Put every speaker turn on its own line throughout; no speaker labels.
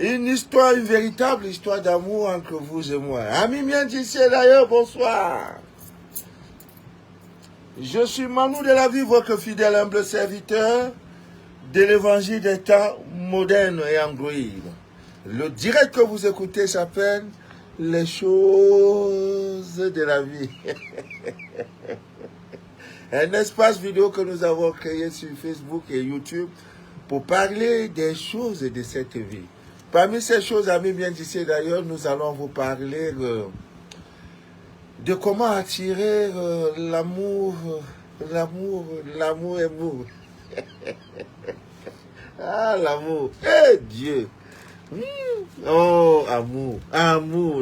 une véritable histoire d'amour entre vous et moi. Ami bien d'ici d'ailleurs, bonsoir. Je suis Manu de la vie, votre fidèle humble serviteur de l'évangile des temps modernes et androïdes. Le direct que vous écoutez s'appelle Les choses de la vie. Un espace vidéo que nous avons créé sur Facebook et YouTube pour parler des choses de cette vie. Parmi ces choses, amis bien d'ici d'ailleurs, nous allons vous parler de comment attirer l'amour. Ah, l'amour. Eh, Dieu. Oh, amour,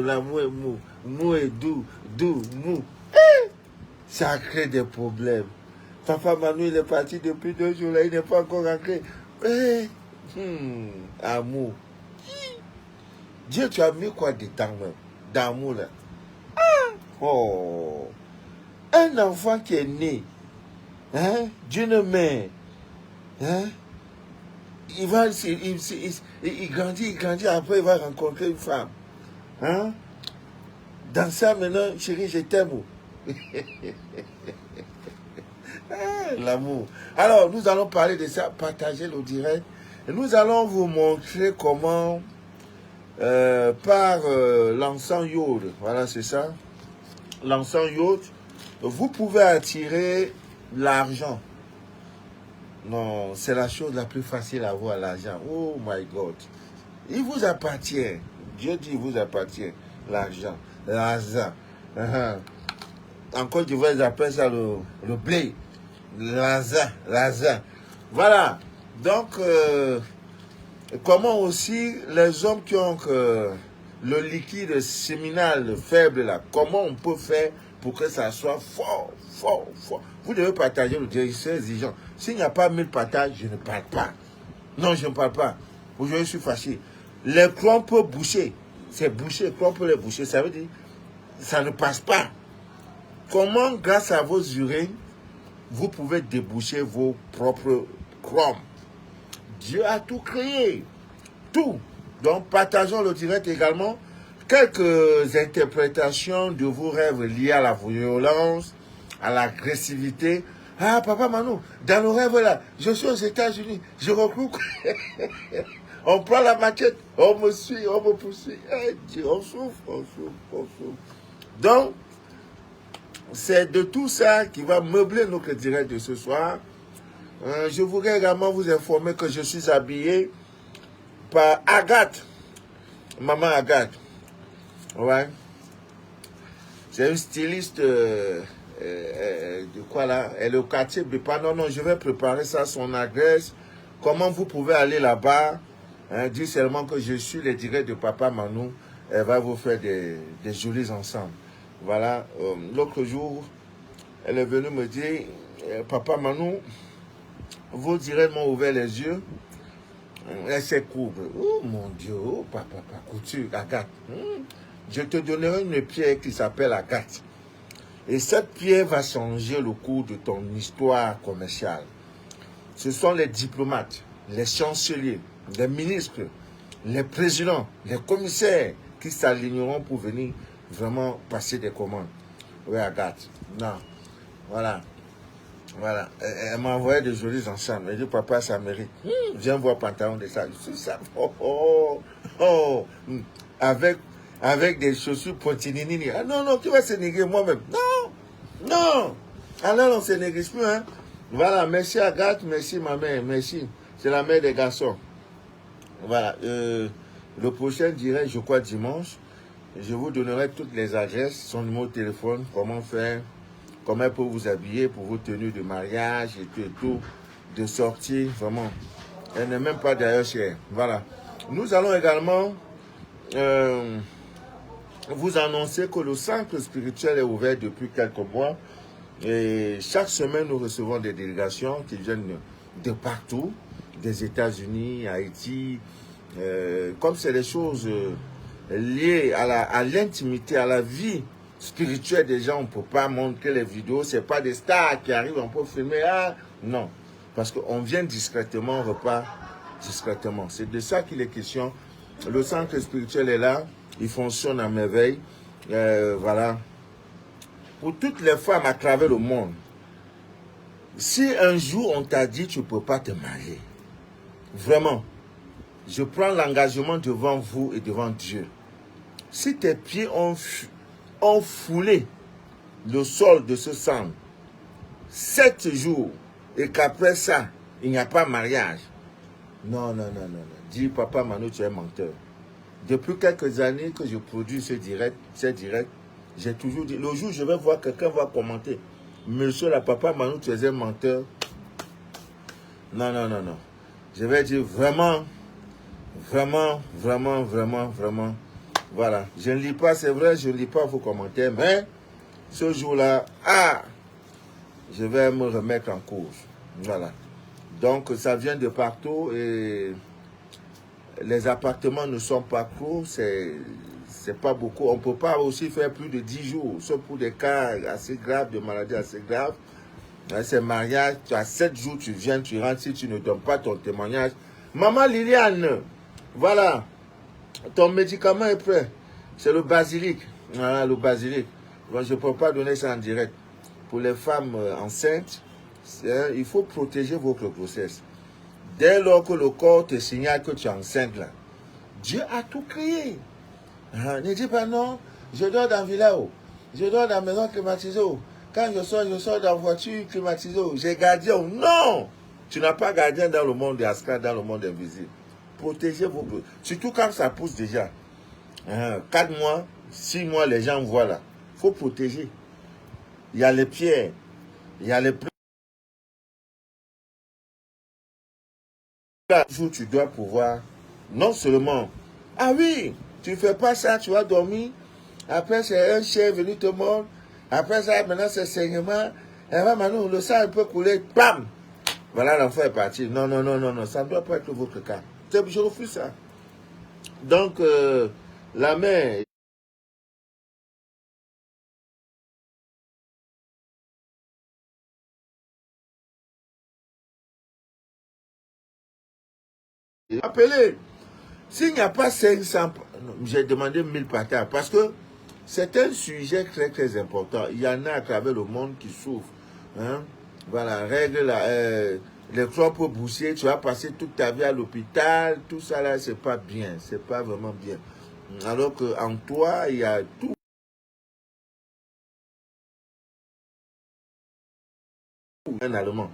l'amour est mou. Mou est doux, mou. Ça crée des problèmes. Papa Manu, il est parti depuis 2 jours, là, il n'est pas encore rentré. Amour. Dieu, tu as mis quoi dedans même? D'amour, là. Oh. Un enfant qui est né d'une mère, il grandit, après il va rencontrer une femme. Dans ça, maintenant, chérie, je t'aime. L'amour. Alors, nous allons parler de ça, partager le direct. Et nous allons vous montrer comment, par l'encens iode, voilà, c'est ça, l'encens iode, vous pouvez attirer l'argent. Non, c'est la chose la plus facile à avoir, l'argent. Oh my God. Il vous appartient. Dieu dit, il vous appartient. L'argent. L'argent. En Côte d'Ivoire, ils appellent ça le blé. L'argent. Voilà. Donc, comment aussi les hommes qui ont le liquide séminal faible, là, comment on peut faire pour que ça soit fort. Vous devez partager le direct, c'est exigeant. S'il n'y a pas 1000 partages, je ne parle pas. Non, je ne parle pas. Aujourd'hui, je suis fâché. Les crons peuvent boucher. C'est bouché, crons peut les boucher. Ça veut dire, ça ne passe pas. Comment, grâce à vos urines, vous pouvez déboucher vos propres crons? Dieu a tout créé. Tout. Donc, partageons le direct également. Quelques interprétations de vos rêves liés à la violence, à l'agressivité. Ah, papa Manu, dans nos rêves là, je suis aux États-Unis, je recoupe. On prend la maquette, on me suit, on me poursuit. On souffre. Donc, c'est de tout ça qui va meubler notre direct de ce soir. Je voudrais également vous informer que je suis habillé par Agathe, maman Agathe. Ouais. C'est une styliste de quoi là? Elle est au quartier de pas. Non, je vais préparer ça, son adresse. Comment vous pouvez aller là-bas? Dis seulement que je suis le direct de Papa Manu. Elle va vous faire des jolis ensemble. Voilà. L'autre jour, elle est venue me dire, Papa Manu, vos directs m'ont ouvert les yeux. Elle s'est couvre. Oh mon Dieu, oh papa, couture, Agathe. Je te donnerai une pierre qui s'appelle Agathe. Et cette pierre va changer le cours de ton histoire commerciale. Ce sont les diplomates, les chanceliers, les ministres, les présidents, les commissaires qui s'aligneront pour venir vraiment passer des commandes. Oui, Agathe. Non. Voilà. Elle m'a envoyé des jolis ensembles. Elle dit, papa, ça mérite. Viens voir pantalon de ça. Je suis ça. Avec des chaussures potinini. Ah non, tu vas se négrer moi-même. Non. Ah non, on se néglige plus, hein. Voilà, merci Agathe, merci ma mère, merci. C'est la mère des garçons. Voilà. Le prochain direct, je crois dimanche, je vous donnerai toutes les adresses, son numéro de téléphone, comment faire, comment elle peut vous habiller pour vos tenues de mariage et tout, de sortie, vraiment. Elle n'est même pas d'ailleurs chère. Voilà. Nous allons également vous annoncer que le centre spirituel est ouvert depuis quelques mois. Et chaque semaine, nous recevons des délégations qui viennent de partout, des États-Unis, Haïti. Comme c'est des choses liées à l'intimité, à la vie spirituelle des gens, on ne peut pas montrer les vidéos. Ce n'est pas des stars qui arrivent, on peut filmer. Ah, non, parce qu'on vient discrètement, on repart discrètement. C'est de ça qu'il est question. Le centre spirituel est là. Il fonctionne à merveille. Voilà. Pour toutes les femmes à travers le monde, si un jour on t'a dit tu ne peux pas te marier, vraiment, je prends l'engagement devant vous et devant Dieu. Si tes pieds ont foulé le sol de ce sang 7 jours et qu'après ça, il n'y a pas mariage, non. Dis Papa Manu, tu es menteur. Depuis quelques années que je produis ce direct, j'ai toujours dit, le jour où je vais voir quelqu'un va commenter, Monsieur la Papa Manu, tu es un menteur. Non. Je vais dire vraiment. Voilà. Je ne lis pas, c'est vrai, je ne lis pas vos commentaires, mais ce jour-là, je vais me remettre en cause. Voilà. Donc, ça vient de partout et les appartements ne sont pas clos, c'est pas beaucoup. On ne peut pas aussi faire plus de 10 jours, sauf pour des cas assez graves, de maladies assez graves. C'est mariage, tu as 7 jours, tu viens, tu rentres, si tu ne donnes pas ton témoignage. Maman Liliane, voilà, ton médicament est prêt. C'est le basilic. Voilà, le basilic. Bon, je ne peux pas donner ça en direct. Pour les femmes enceintes, il faut protéger votre grossesse. Dès lors que le corps te signale que tu es enceinte, là, Dieu a tout créé. Ne dis pas non, je dors dans Villa, je dors dans la maison climatisée. Quand je sors dans la voiture climatisée. J'ai gardien. Non! Tu n'as pas gardien dans le monde des Ascar, dans le monde invisible. Protégez vos grossesses. Surtout quand ça pousse déjà. 4 mois, 6 mois, les gens voient là. Il faut protéger. Il y a les pierres, il y a les plantes. Jour, tu dois pouvoir, non seulement, ah oui, tu ne fais pas ça, tu vas dormir. Après, c'est un chien venu te mordre. Après ça, maintenant, c'est saignement. Et maintenant, le sang peut couler, bam! Voilà, l'enfant est parti. Non, ça ne doit pas être votre cas. Je refuse ça. Donc, la mère. Appelez. S'il n'y a pas 500, j'ai demandé 1000 partages parce que c'est un sujet très très important. Il y en a à travers le monde qui souffrent. Voilà, règle les trompes bouchées, tu vas passer toute ta vie à l'hôpital, tout ça là, c'est pas bien, c'est pas vraiment bien. Alors qu'en toi, il y a tout. Un allemand.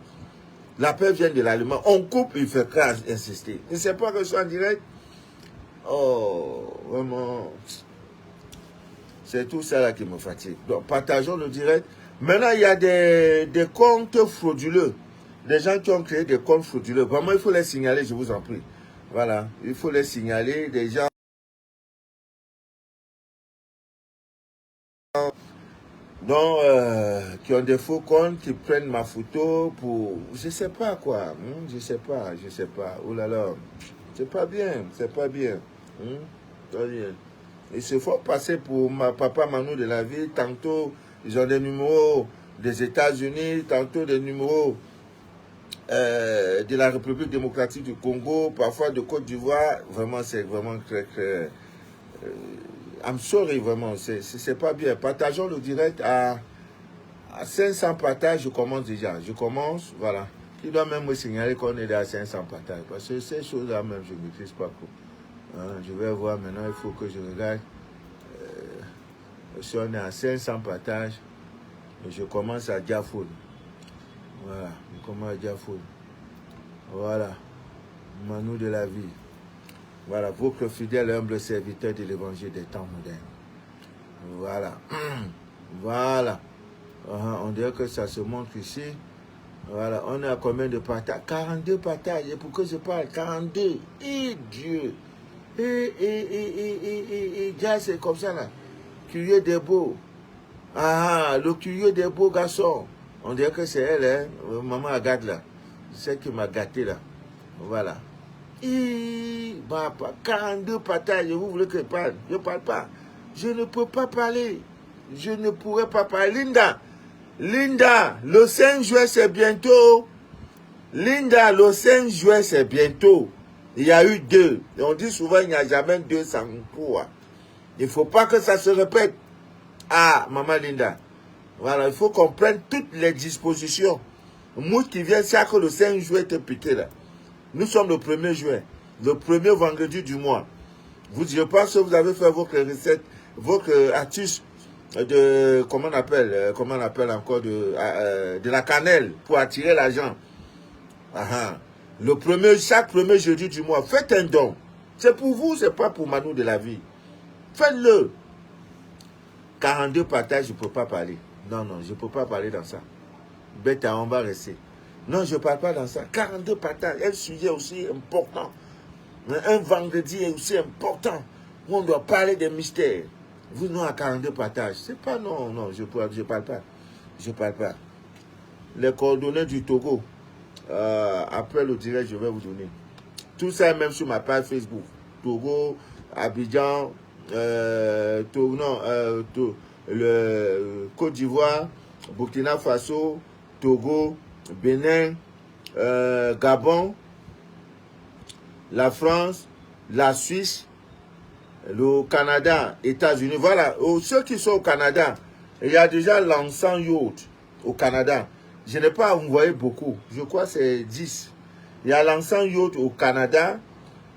La paix vient de l'allemand. On coupe, il fait crasse, insister. Il ne sait pas que je suis en direct. Oh, vraiment. C'est tout ça là qui me fatigue. Donc, partageons le direct. Maintenant, il y a des comptes frauduleux. Des gens qui ont créé des comptes frauduleux. Vraiment, il faut les signaler, je vous en prie. Voilà, il faut les signaler. Des gens qui ont des faux comptes, qui prennent ma photo pour... Je sais pas quoi. Je sais pas. Oh là là. C'est pas bien. Pas bien. Il se faut passer pour ma papa Manu de la ville. Tantôt, ils ont des numéros des États-Unis, tantôt des numéros de la République démocratique du Congo, parfois de Côte d'Ivoire. Vraiment, c'est vraiment très... I'm sorry, vraiment, c'est pas bien. Partageons le direct à 500 partages, je commence déjà. Voilà. Il doit même me signaler qu'on est à 500 partages. Parce que ces choses-là même, je ne maîtrise pas. Je vais voir maintenant, il faut que je regarde. Si on est à 500 partages, je commence à Diafoun. Voilà, je commence à Diafoun. Voilà, Manu de la vie. Voilà, votre fidèle et humble serviteur de l'évangile des temps modernes. Voilà. Voilà. On dirait que ça se montre ici. Voilà, on est à combien de partages? 42 partages. Et pourquoi je parle 42? Et Dieu. Déjà, c'est comme ça là. Curieux des beaux. Le curieux des beaux garçons. On dirait que c'est elle, hein. Maman Agathe là. C'est qui m'a gâté là. Voilà. 42 partages, vous voulez que je parle? Je ne parle pas. Je ne peux pas parler. Je ne pourrais pas parler. Linda, le 5 juin c'est bientôt. Linda, le 5 juin c'est bientôt. Il y a eu 2. Et on dit souvent, il n'y a jamais 2 sans 3. Il ne faut pas que ça se répète. Ah, Maman Linda. Voilà, il faut qu'on prenne toutes les dispositions. Moi qui viens chaque le 5 juillet te piquer là. Nous sommes le 1er juin. Le premier vendredi du mois. Je pense que vous avez fait votre recette, votre astuce de, comment on appelle encore, de la cannelle pour attirer l'argent. Chaque premier jeudi du mois, faites un don. C'est pour vous, c'est pas pour Manu de la vie. Faites-le. 42 partages, je ne peux pas parler. Non, je ne peux pas parler dans ça. Bête, on va rester. Non, je ne parle pas dans ça. 42 partages, un sujet aussi important. Un vendredi est aussi important. Où on doit parler des mystères. Vous, non, à 42 partages. C'est pas, non, je ne parle pas. Je ne parle pas. Les coordonnées du Togo, après le direct, je vais vous donner. Tout ça, même sur ma page Facebook. Togo, Abidjan, le Côte d'Ivoire, Burkina Faso, Togo, Bénin, Gabon, la France, la Suisse, le Canada, États-Unis. Voilà, ceux qui sont au Canada, il y a déjà l'encens yacht au Canada. Je n'ai pas envoyé beaucoup, je crois que c'est 10. Il y a l'encens yacht au Canada,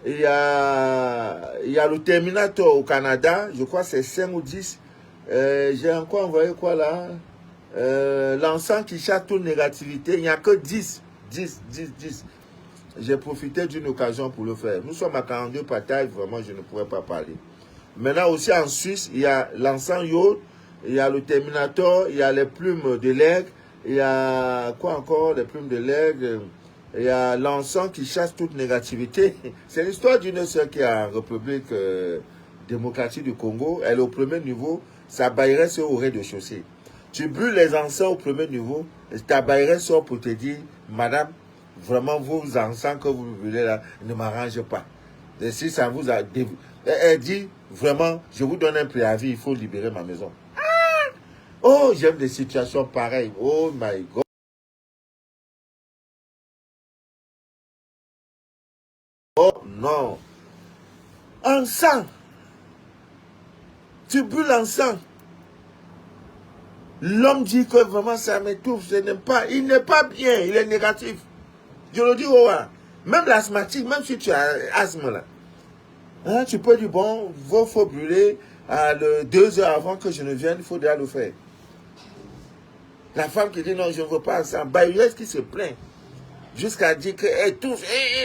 il y a le Terminator au Canada, je crois que c'est 5 ou 10. J'ai encore envoyé quoi là? L'encens qui chasse toute négativité, il n'y a que 10. 10. J'ai profité d'une occasion pour le faire. Nous sommes à 42 partages, vraiment je ne pourrais pas parler. Maintenant aussi en Suisse, il y a l'encens yacht, il y a le Terminator, il y a les plumes de l'aigle, il y a quoi encore? Les plumes de l'aigle, il y a l'encens qui chasse toute négativité. C'est l'histoire d'une sœur qui est en République démocratique du Congo. Elle est au premier niveau, sa bailleresse est au rez-de-chaussée. Tu brûles les encens au premier niveau, ta bailleresse sort pour te dire, madame, vraiment vos encens que vous brûlez là ne m'arrangent pas. Et si ça vous a... Elle dit, vraiment, je vous donne un préavis, il faut libérer ma maison. Oh, j'aime des situations pareilles. Oh my God. Oh non. Encens. Tu brûles l'encens. L'homme dit que vraiment ça m'étouffe, je n'aime pas. Il n'est pas bien, il est négatif. Je le dis, oh, même l'asthmatique, même si tu as asthme là, hein, tu peux dire, bon, il faut brûler à 2 heures avant que je ne vienne, il faut déjà le faire. La femme qui dit, non, je ne veux pas ça. Bailleuse qui se plaint. Jusqu'à dire que étouffe,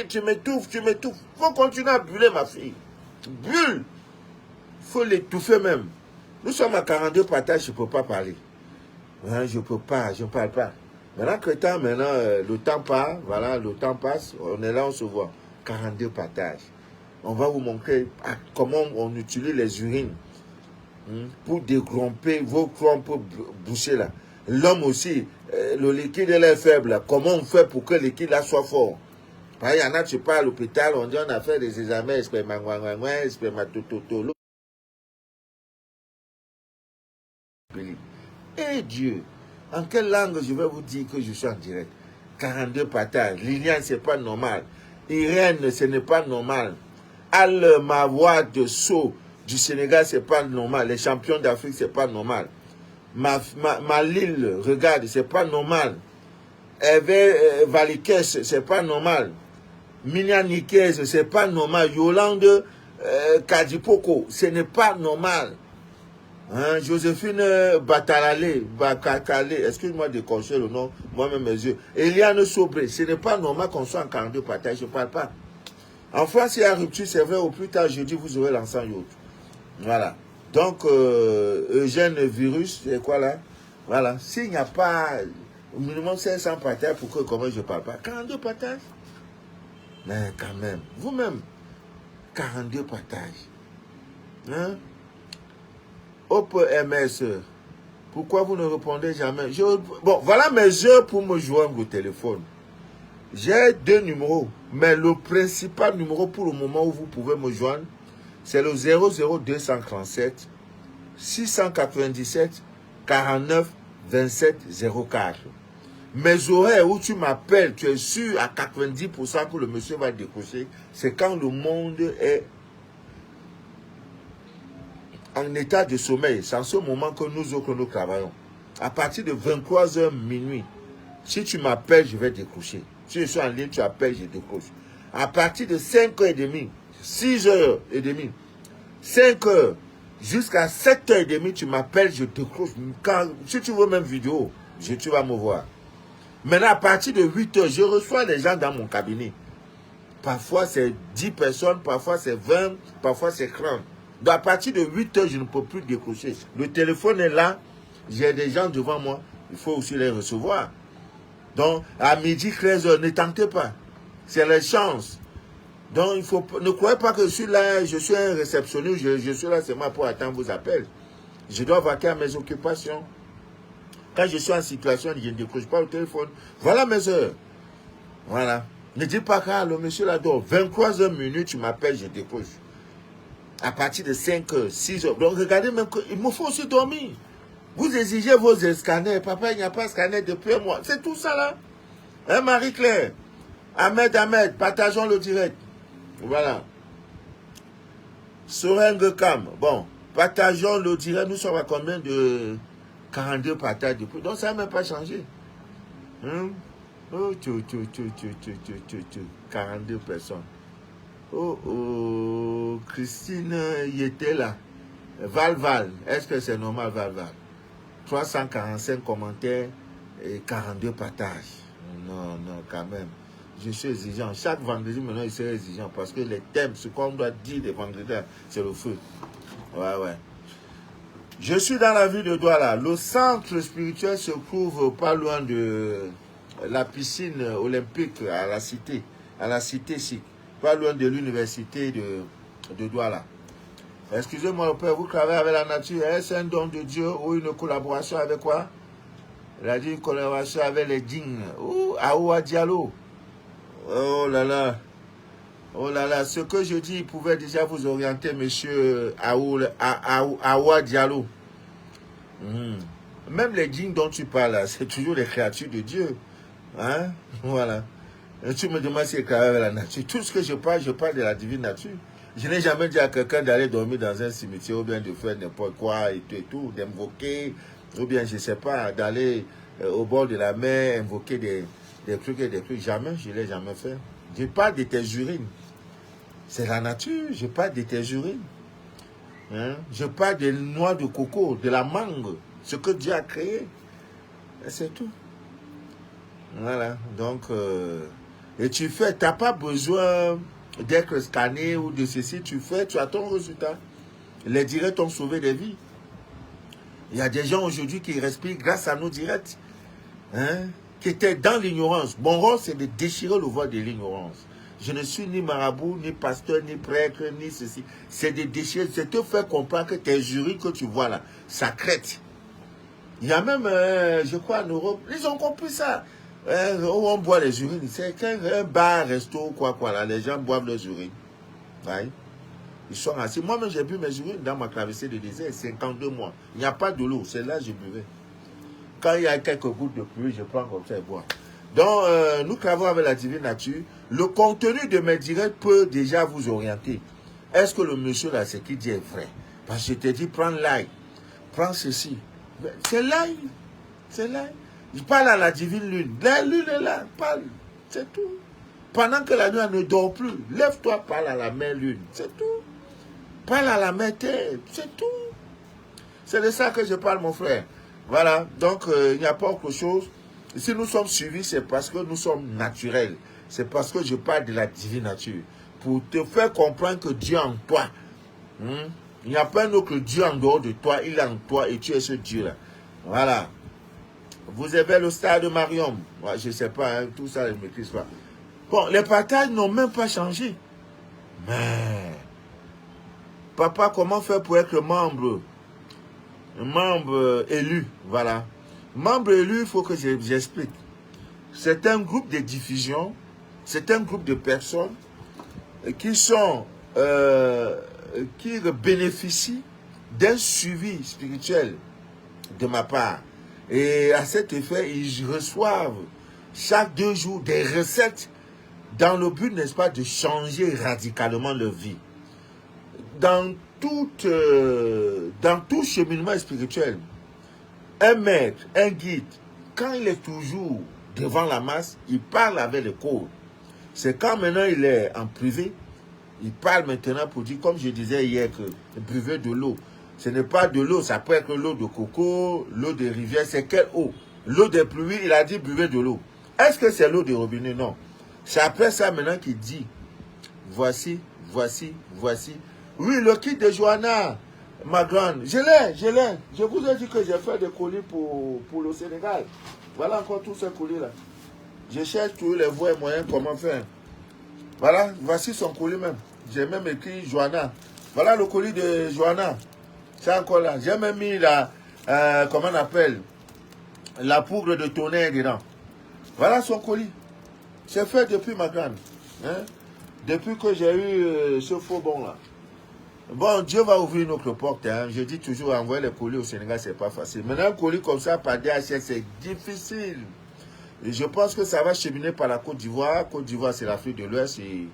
tu m'étouffes. Il faut continuer à brûler, ma fille. Brûle. Il faut l'étouffer même. Nous sommes à 42 partages, je ne peux pas parler. Hein, je ne peux pas, je ne parle pas. Maintenant, le temps passe, voilà, le temps passe, on est là, on se voit. 42 partages. On va vous montrer comment on utilise les urines pour dégromper vos crampes bouchées là. L'homme aussi, le liquide est faible. Là. Comment on fait pour que le liquide là soit fort? Il y en a, tu pars à l'hôpital, on dit on a fait des examens, spermatototolo. Eh Dieu, en quelle langue je vais vous dire que je suis en direct? 42 partages. Liliane, c'est pas normal. Irène, ce n'est pas normal. Al-Mawad de Sceaux du Sénégal, c'est pas normal. Les champions d'Afrique, c'est pas normal. Ma Lille, regarde, c'est pas normal. Hervé Valikès, c'est pas normal. Minia Nikez, c'est pas normal. Yolande Kadipoko, ce n'est pas normal. Hein, Joséphine Bakakale, excuse-moi de cocher le nom, moi-même mes yeux. Eliane Sobré, ce n'est pas normal qu'on soit en 42 partages, je ne parle pas. En France, il y a rupture, c'est vrai, au plus tard jeudi, vous aurez l'encens yacht. Voilà. Donc, Eugène Virus, c'est quoi là? Voilà. S'il n'y a pas au minimum 500 partages, pourquoi comment je ne parle pas? 42 partages? Mais quand même, vous-même, 42 partages. Hein? Hop, MS, pourquoi vous ne répondez jamais? Bon, voilà mes heures pour me joindre au téléphone. J'ai 2 numéros, mais le principal numéro pour le moment où vous pouvez me joindre, c'est le 00237 697 49 27 04. Mes horaires où tu m'appelles, tu es sûr à 90% que le monsieur va décrocher, c'est quand le monde est en état de sommeil. C'est en ce moment que nous autres, nous travaillons. À partir de 23h minuit, si tu m'appelles, je vais décrocher. Si je suis en ligne, tu appelles, je décroche. À partir de 5h30, 6h30, 5h, jusqu'à 7h30, tu m'appelles, je décroche. Si tu veux même vidéo, tu vas me voir. Maintenant, à partir de 8h, je reçois les gens dans mon cabinet. Parfois, c'est 10 personnes, parfois, c'est 20, parfois, c'est 30. Donc, à partir de 8h, je ne peux plus décrocher. Le téléphone est là, j'ai des gens devant moi, il faut aussi les recevoir. Donc, à midi, 13h, ne tentez pas. C'est les chances. Donc, ne croyez pas que je suis là, je suis un réceptionniste, je suis là seulement pour attendre vos appels. Je dois vaquer à mes occupations. Quand je suis en situation, je ne décroche pas le téléphone. Voilà mes heures. Voilà. Ne dis pas que le monsieur là dort. 23h minutes, tu m'appelles, je décroche. À partir de 5h, 6h. Donc regardez même qu'il me faut aussi dormir. Vous exigez vos scanners. Papa, il n'y a pas de scanner depuis un mois. C'est tout ça là. Hein, Marie-Claire? Ahmed, partageons le direct. Voilà. Soreng Kam. Bon, partageons le direct. Nous sommes à combien de 42 partages depuis? Donc ça n'a même pas changé. Hein? Oh, 42 personnes. Oh, Christine y était là. Val, est-ce que c'est normal, Val? 345 commentaires et 42 partages. Non, quand même. Je suis exigeant. Chaque vendredi, maintenant, je suis exigeant parce que les thèmes, ce qu'on doit dire les vendredis, c'est le feu. Ouais. Je suis dans la ville de Douala. Le centre spirituel se trouve pas loin de la piscine olympique à la cité chic, pas loin de l'université de Douala. Excusez-moi, le père, vous travaillez avec la nature. Est-ce un don de Dieu ou une collaboration avec quoi? Il a dit une collaboration avec les djinns. Aoua Diallo. Oh là là, ce que je dis, il pouvait déjà vous orienter, monsieur Aoua Diallo. Même les djinns dont tu parles, c'est toujours les créatures de Dieu. Hein? Voilà. Et tu me demandes si c'est quand même la nature. Tout ce que je parle de la divine nature. Je n'ai jamais dit à quelqu'un d'aller dormir dans un cimetière ou bien de faire n'importe quoi et tout, d'invoquer, ou bien, je ne sais pas, d'aller au bord de la mer, invoquer des trucs et des trucs. Jamais, je ne l'ai jamais fait. Je parle de tes urines. C'est la nature, je parle de tes urines. Hein? Je parle des noix de coco, de la mangue, ce que Dieu a créé. Et c'est tout. Voilà, donc, et tu n'as pas besoin d'être scanné ou de ceci, tu as ton résultat. Les directs ont sauvé des vies. Il y a des gens aujourd'hui qui respirent grâce à nos directs, hein, qui étaient dans l'ignorance. Mon rôle, c'est de déchirer le voile de l'ignorance. Je ne suis ni marabout, ni pasteur, ni prêtre, ni ceci. C'est de déchirer, c'est te faire comprendre que tes jurys que tu vois là, ça crête. Il y a même, je crois, en Europe, ils ont compris ça. Où on boit les urines, c'est un bar, resto, quoi, là, les gens boivent leurs urines. Ouais. Ils sont assis. Moi-même, j'ai bu mes urines dans ma traversée de désert, 52 mois. Il n'y a pas de l'eau, c'est là que je buvais. Quand il y a quelques gouttes de pluie, je prends comme ça et bois. Donc, nous travaillons avec la divine nature. Le contenu de mes directs peut déjà vous orienter. Est-ce que le monsieur là, ce qu'il dit est vrai? Parce que je t'ai dit, prends l'ail, prends ceci. C'est l'ail, c'est l'ail. Je parle à la divine lune. La lune est là, parle. C'est tout. Pendant que la lune ne dort plus, lève-toi, parle à la mère lune. C'est tout. Parle à la mère terre. C'est tout. C'est de ça que je parle, mon frère. Voilà. Donc, il n'y a pas autre chose. Si nous sommes suivis, c'est parce que nous sommes naturels. C'est parce que je parle de la divine nature. Pour te faire comprendre que Dieu est en toi. Il n'y a pas un autre Dieu en dehors de toi. Il est en toi et tu es ce Dieu-là. Voilà. Vous avez le stade de Mariam. Ouais, je ne sais pas, hein, tout ça, je ne maîtrise pas. Bon, les partages n'ont même pas changé. Mais, papa, comment faire pour être membre élu? Voilà. Membre élu, il faut que j'explique. C'est un groupe de diffusion, c'est un groupe de personnes qui bénéficient d'un suivi spirituel de ma part. Et à cet effet, ils reçoivent chaque 2 jours des recettes dans le but, n'est-ce pas, de changer radicalement leur vie. Dans tout cheminement spirituel, un maître, un guide, quand il est toujours devant la masse, il parle avec le corps. C'est quand maintenant il est en privé, il parle maintenant pour dire, comme je disais hier, que buvez de l'eau. Ce n'est pas de l'eau, ça peut être l'eau de coco, l'eau des rivières, c'est quelle eau? L'eau des pluies, il a dit buvez de l'eau. Est-ce que c'est l'eau des robinets? Non. C'est après ça maintenant qu'il dit, voici, voici, voici. Oui, le kit de Johanna, ma grande, je l'ai. Je vous ai dit que j'ai fait des colis pour le Sénégal. Voilà encore tous ces colis-là. Je cherche tous les voies et moyens comment faire. Voilà, voici son colis même. J'ai même écrit Johanna. Voilà le colis de Johanna. C'est encore là. J'ai même mis comment on appelle, la poudre de tonnerre dedans. Voilà son colis. C'est fait depuis ma grande. Hein? Depuis que j'ai eu ce faux bon là. Bon, Dieu va ouvrir notre porte. Hein. Je dis toujours, envoyer les colis au Sénégal, c'est pas facile. Maintenant, un colis comme ça par DHL, c'est difficile. Et je pense que ça va cheminer par la Côte d'Ivoire. Côte d'Ivoire, c'est l'Afrique de l'Ouest. Et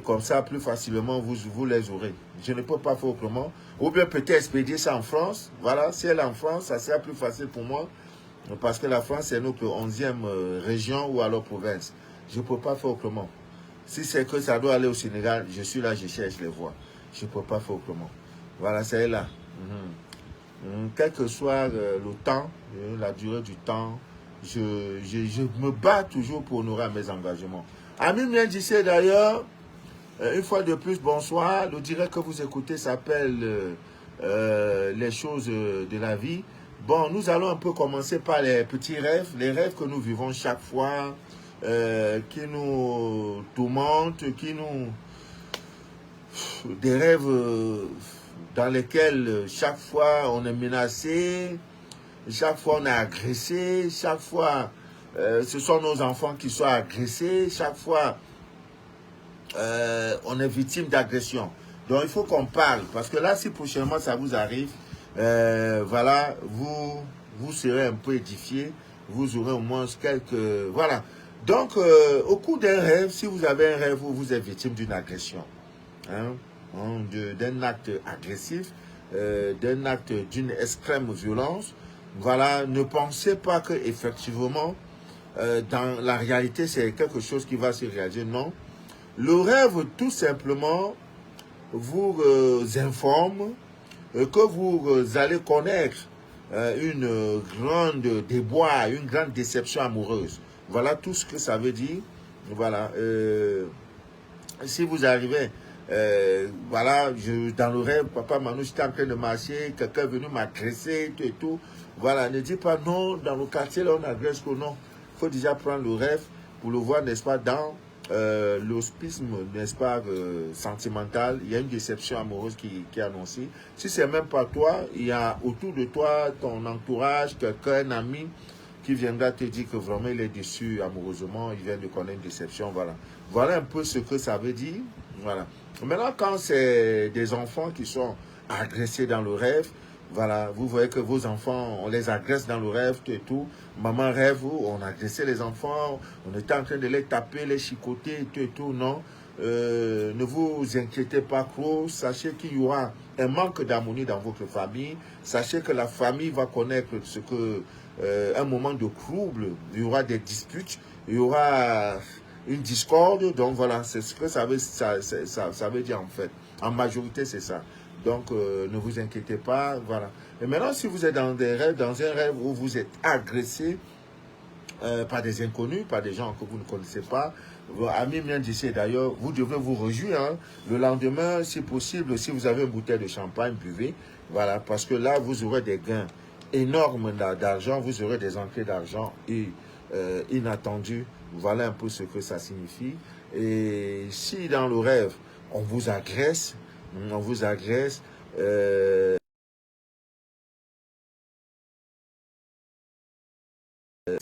comme ça, plus facilement, vous les aurez. Je ne peux pas faire autrement. Ou bien peut-être expédier ça en France. Voilà, si elle est en France, ça sera plus facile pour moi. Parce que la France, c'est notre 11e région ou alors province. Je ne peux pas faire autrement. Si c'est que ça doit aller au Sénégal, je suis là, je cherche les voies. Je ne peux pas faire autrement. Voilà, c'est là. Quel que soit le temps, la durée du temps, je me bats toujours pour honorer mes engagements. Ami bien d'ici d'ailleurs, une fois de plus, bonsoir. Le direct que vous écoutez s'appelle Les choses de la vie. Bon, nous allons un peu commencer par les petits rêves, les rêves que nous vivons chaque fois, qui nous tourmentent, des rêves dans lesquels chaque fois on est menacé, chaque fois on est agressé, chaque fois ce sont nos enfants qui sont agressés, chaque fois on est victime d'agression. Donc il faut qu'on parle, parce que là si prochainement ça vous arrive, voilà, vous serez un peu édifié, vous aurez au moins quelques... Voilà. Donc au cours d'un rêve, si vous avez un rêve où vous êtes victime d'une agression, hein, d'un acte agressif, d'un acte d'une extrême violence, voilà, ne pensez pas que effectivement dans la réalité c'est quelque chose qui va se réaliser. Non, le rêve tout simplement vous informe que vous allez connaître une grande déboire, une grande déception amoureuse. Voilà tout ce que ça veut dire. Voilà. Si vous arrivez, voilà, dans le rêve, papa Manu, j'étais en train de marcher, quelqu'un est venu m'agresser, tout et tout. Voilà, ne dites pas non, dans le quartier, là, on agresse que non. Il faut déjà prendre le rêve pour le voir, n'est-ce pas, dans l'hospice, n'est-ce pas, sentimental. Il y a une déception amoureuse qui est annoncée. Si c'est même pas toi, il y a autour de toi, ton entourage, quelqu'un, un ami, qui viendra te dire que vraiment il est déçu amoureusement, il vient de connaître une déception, voilà. Voilà un peu ce que ça veut dire, voilà. Maintenant, quand c'est des enfants qui sont agressés dans le rêve, voilà, vous voyez que vos enfants, on les agresse dans le rêve, tout et tout. Maman rêve, on agressait les enfants, on était en train de les taper, les chicoter, tout et tout, non. Ne vous inquiétez pas trop, sachez qu'il y aura un manque d'harmonie dans votre famille, sachez que la famille va connaître ce que un moment de trouble, il y aura des disputes, il y aura une discorde, donc voilà, c'est ce que ça veut dire en fait. En majorité, c'est ça. Donc, ne vous inquiétez pas, voilà. Et maintenant, si vous êtes dans des rêves, dans un rêve où vous êtes agressé par des inconnus, par des gens que vous ne connaissez pas, vos amis bien d'ici d'ailleurs, vous devez vous réjouir. Hein. Le lendemain, si possible, si vous avez une bouteille de champagne, buvez, voilà, parce que là, vous aurez des gains énorme d'argent, vous aurez des entrées d'argent inattendues. Voilà un peu ce que ça signifie. Et si dans le rêve, on vous agresse,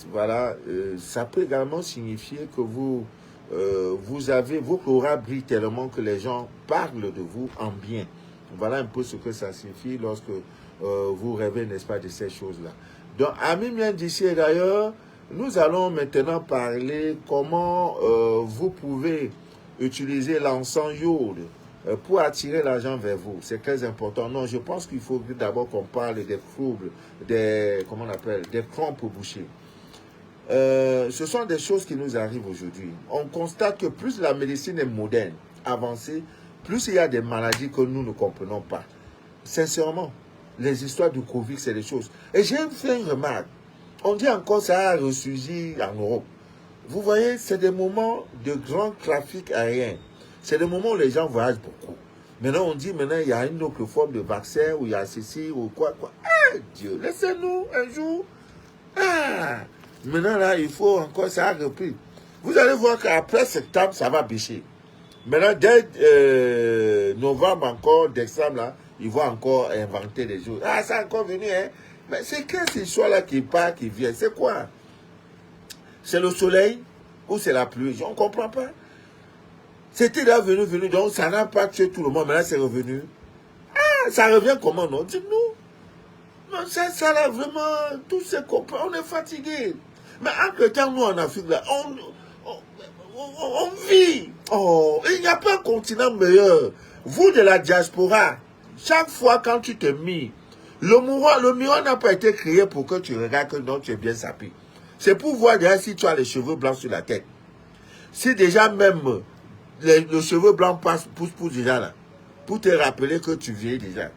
voilà, ça peut également signifier que votre aura brille tellement que les gens parlent de vous en bien. Voilà un peu ce que ça signifie lorsque vous rêvez, n'est-ce pas, de ces choses-là. Donc, amis miens d'ici et d'ailleurs, nous allons maintenant parler comment vous pouvez utiliser l'encens iode pour attirer l'argent vers vous. C'est très important. Non, je pense qu'il faut d'abord qu'on parle des troubles, comment on appelle, des crampes bouchées. Ce sont des choses qui nous arrivent aujourd'hui. On constate que plus la médecine est moderne, avancée, plus il y a des maladies que nous ne comprenons pas. Sincèrement, les histoires du Covid, c'est des choses. Et j'ai fait une remarque. On dit encore ça a ressurgi en Europe. Vous voyez, c'est des moments de grand trafic aérien. C'est des moments où les gens voyagent beaucoup. Maintenant, on dit, maintenant, il y a une autre forme de vaccin, ou il y a ceci, ou quoi. Ah, Dieu, laissez-nous un jour. Ah, maintenant, là, il faut encore, ça a repris. Vous allez voir qu'après septembre, ça va bêcher. Maintenant, dès novembre encore, décembre, là, ils vont encore inventer des jours. Ah, ça a encore venu, hein. Mais c'est qu'est-ce que ce là qui part, qui vient? C'est quoi? C'est le soleil ou c'est la pluie? On ne comprend pas. C'était là venu, donc ça n'a pas tué tout le monde, mais là c'est revenu. Ah, ça revient comment, non? Dites-nous. Non, ça là, vraiment, tous ces copains, on est fatigués. Mais entre temps, nous en Afrique, là, on vit. Oh, il n'y a pas un continent meilleur. Vous de la diaspora, chaque fois quand tu te mis, le miroir n'a pas été créé pour que tu regardes que non, tu es bien sapé. C'est pour voir déjà si tu as les cheveux blancs sur la tête. Si déjà même le cheveu blanc pousse déjà là, pour te rappeler que tu vieillis déjà.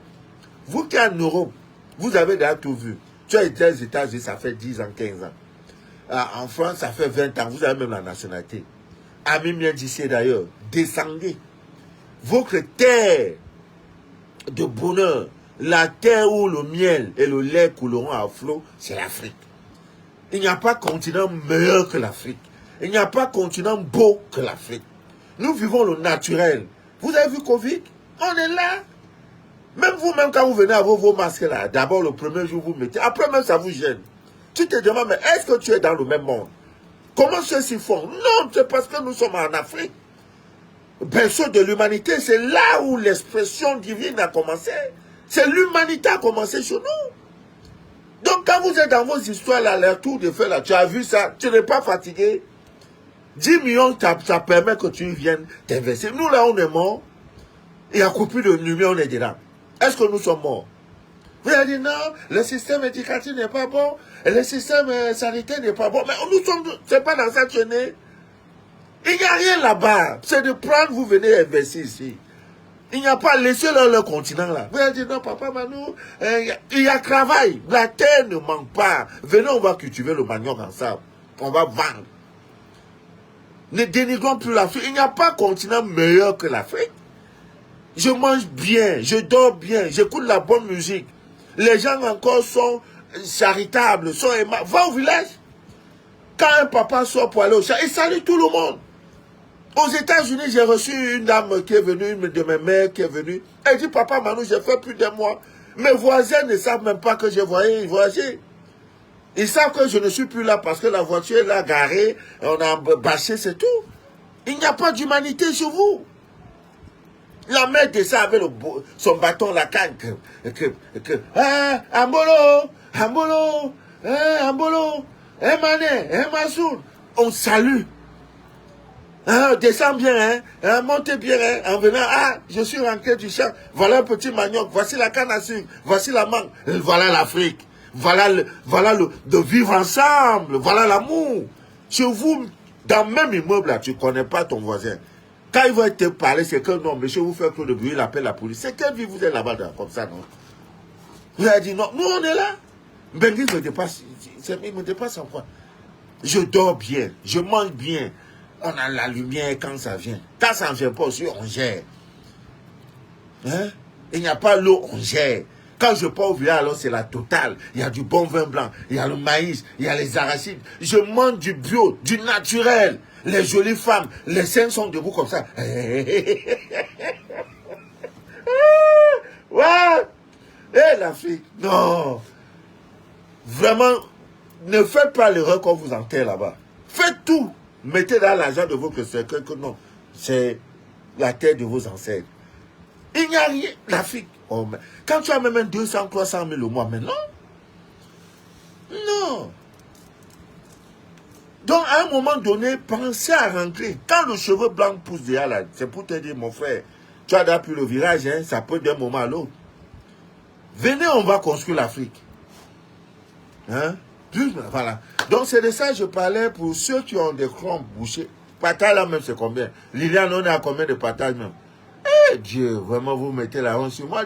Vous qui êtes en Europe, vous avez déjà tout vu. Tu as été aux États-Unis, ça fait 10 ans, 15 ans. En France, ça fait 20 ans, vous avez même la nationalité. Amis miens d'ici d'ailleurs, descendez. Votre terre de bonheur, la terre où le miel et le lait couleront à flot, c'est l'Afrique. Il n'y a pas continent meilleur que l'Afrique. Il n'y a pas continent beau que l'Afrique. Nous vivons le naturel. Vous avez vu Covid? On est là. Même vous-même, quand vous venez avec vos masques là, d'abord le premier jour vous mettez, après même ça vous gêne. Tu te demandes, mais est-ce que tu es dans le même monde? Comment ceux-ci font? Non, c'est parce que nous sommes en Afrique. Berceau de l'humanité, c'est là où l'expression divine a commencé. C'est l'humanité a commencé chez nous. Donc quand vous êtes dans vos histoires là, les tours de feu là, tu as vu ça, tu n'es pas fatigué. 10 millions, ça permet que tu viennes t'investir. Nous là, on est morts. Il y a coupé de lumière, on est dedans. Est-ce que nous sommes morts? Vous avez dit non, le système éducatif n'est pas bon, et le système sanitaire n'est pas bon. Mais nous sommes, c'est pas dans cette chaîne. Il n'y a rien là-bas. C'est de prendre, vous venez investir ici. Il n'y a pas, laissez-leur le continent là. Vous avez dit non, papa Manou, il y a travail. La terre ne manque pas. Venez, on va cultiver le manioc ensemble. On va vendre. Ne dénigrons plus l'Afrique. Il n'y a pas continent meilleur que l'Afrique. Je mange bien, je dors bien, j'écoute la bonne musique. Les gens encore sont charitables, sont aimables. Va au village. Quand un papa sort pour aller au champ, il salue tout le monde. Aux États-Unis, j'ai reçu une dame qui est venue, une de mes mères qui est venue. Elle dit, papa Manou, j'ai fait plus d'un mois. Mes voisins ne savent même pas que j'ai voyagé. Ils savent que je ne suis plus là parce que la voiture est là garée, on a bâché, c'est tout. Il n'y a pas d'humanité chez vous. La mère descend avec son bâton, la canne. Ah, Ambolo, Ambolo, Ambolo, Mané, Massoud. On salue. Ah, descends bien, hein, montez bien, hein, en venant, ah, je suis rentré du champ, voilà un petit manioc, voici la canne à sucre, voici la mangue, voilà l'Afrique, voilà de vivre ensemble, voilà l'amour. Chez vous, dans le même immeuble, là, tu ne connais pas ton voisin. Quand il va te parler, c'est que non, monsieur, vous faites trop de bruit, il appelle la police. C'est quelle vie vous êtes là-bas, comme ça, non? Vous avez dit non, nous on est là. Bengi me dépasse, il me dépasse en quoi? Je dors bien, je mange bien. On a la lumière quand ça vient. Quand ça ne vient pas aussi, on gère. Hein? Il n'y a pas l'eau, on gère. Quand je pars au village, alors c'est la totale. Il y a du bon vin blanc, il y a le maïs, il y a les arachides. Je mange du bio, du naturel. Les jolies femmes, les seins sont debout comme ça. Ouais. Et l'Afrique, non. Vraiment, ne faites pas l'erreur qu'on vous enterre là-bas. Faites tout. Mettez dans l'argent de votre cercueil que non, c'est la terre de vos ancêtres. Il n'y a rien. L'Afrique, oh, quand tu as même 200, 300 000 au mois, mais non. Donc, à un moment donné, pensez à rentrer. Quand le cheveu blanc pousse derrière là, c'est pour te dire, mon frère, tu as d'appui le virage, hein, ça peut d'un moment à l'autre. Venez, on va construire l'Afrique. Hein? Voilà. Donc, c'est de ça que je parlais pour ceux qui ont des crampes bouchées. Pataille là même, c'est combien? Liliane, on est à combien de patailles même? Eh Dieu, vraiment, vous mettez la honte sur moi.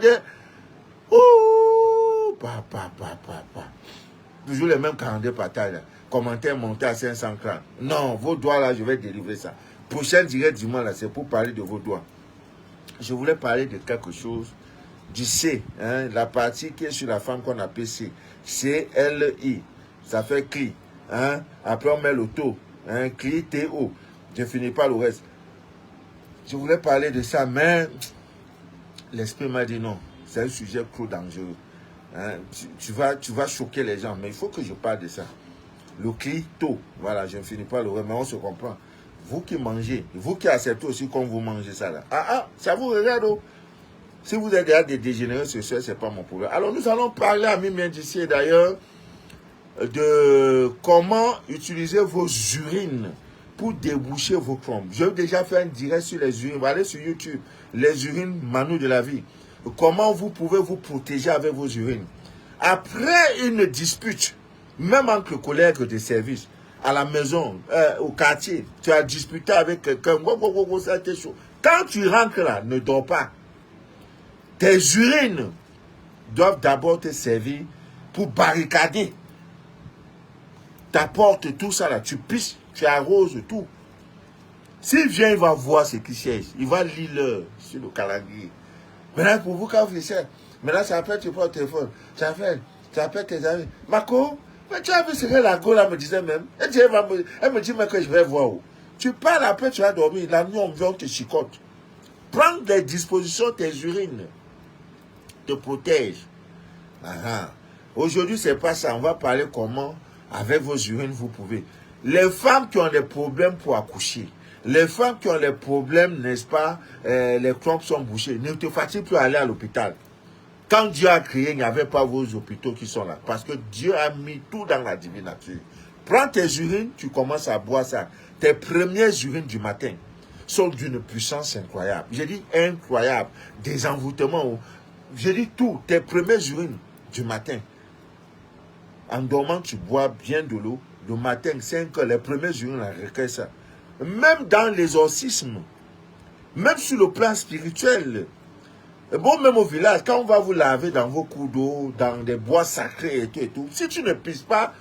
Oh, papa. Toujours les mêmes 42 patailles là. Commentaire monté à 500 crans. Non, vos doigts là, je vais délivrer ça. Prochain direct du mois là, c'est pour parler de vos doigts. Je voulais parler de quelque chose. Du C, hein, la partie qui est sur la femme qu'on appelle C. C-L-I. Ça fait CLI. Hein. Après, on met le taux. Hein, CLI, T-O. Je finis pas le reste. Je voulais parler de ça, mais l'esprit m'a dit non. C'est un sujet trop dangereux. Hein. Tu vas choquer les gens, mais il faut que je parle de ça. Le CLI, taux. Voilà, je ne finis pas le reste, mais on se comprend. Vous qui mangez, vous qui acceptez aussi comme vous mangez ça là. Ça vous regarde. Oh. Si vous êtes déjà des dégénérés sur ce n'est pas mon problème. Alors, nous allons parler à Mimi d'ici d'ailleurs de comment utiliser vos urines pour déboucher vos crampes. J'ai déjà fait un direct sur les urines. Allez sur YouTube, les urines Manu de la vie. Comment vous pouvez vous protéger avec vos urines. Après une dispute, même entre collègues de service, à la maison, au quartier, tu as disputé avec quelqu'un, ça a été chaud. Quand tu rentres là, ne dors pas. Tes urines doivent d'abord te servir pour barricader ta porte, tout ça là. Tu pisses, tu arroses tout. S'il vient, il va voir ce qui cherche. Il va lire sur le calendrier. Maintenant, pour vous, quand vous faites, maintenant, ça appelle, tu prends le téléphone. Ça appelle tes amis. Marco, mais tu as vu ce que la go là me disait même. Elle me dit mais que je vais voir où. Tu parles après, tu vas dormir. La nuit, on vient, on te chicote. Prends des dispositions, tes urines te protège. Aujourd'hui, c'est pas ça. On va parler comment, avec vos urines, vous pouvez. Les femmes qui ont des problèmes pour accoucher, les femmes qui ont des problèmes, n'est-ce pas, les crampes sont bouchées, ne te fatigue plus à aller à l'hôpital. Quand Dieu a créé, il n'y avait pas vos hôpitaux qui sont là. Parce que Dieu a mis tout dans la divine nature. Prends tes urines, tu commences à boire ça. Tes premières urines du matin sont d'une puissance incroyable. J'ai dit incroyable. Des envoûtements. J'ai dit tout, tes premières urines du matin. En dormant, tu bois bien de l'eau. Le matin, 5 heures, les premières urines, on recueille ça. Même dans l'exorcisme, même sur le plan spirituel, bon, même au village, quand on va vous laver dans vos coups d'eau, dans des bois sacrés et tout, si tu ne pisses pas,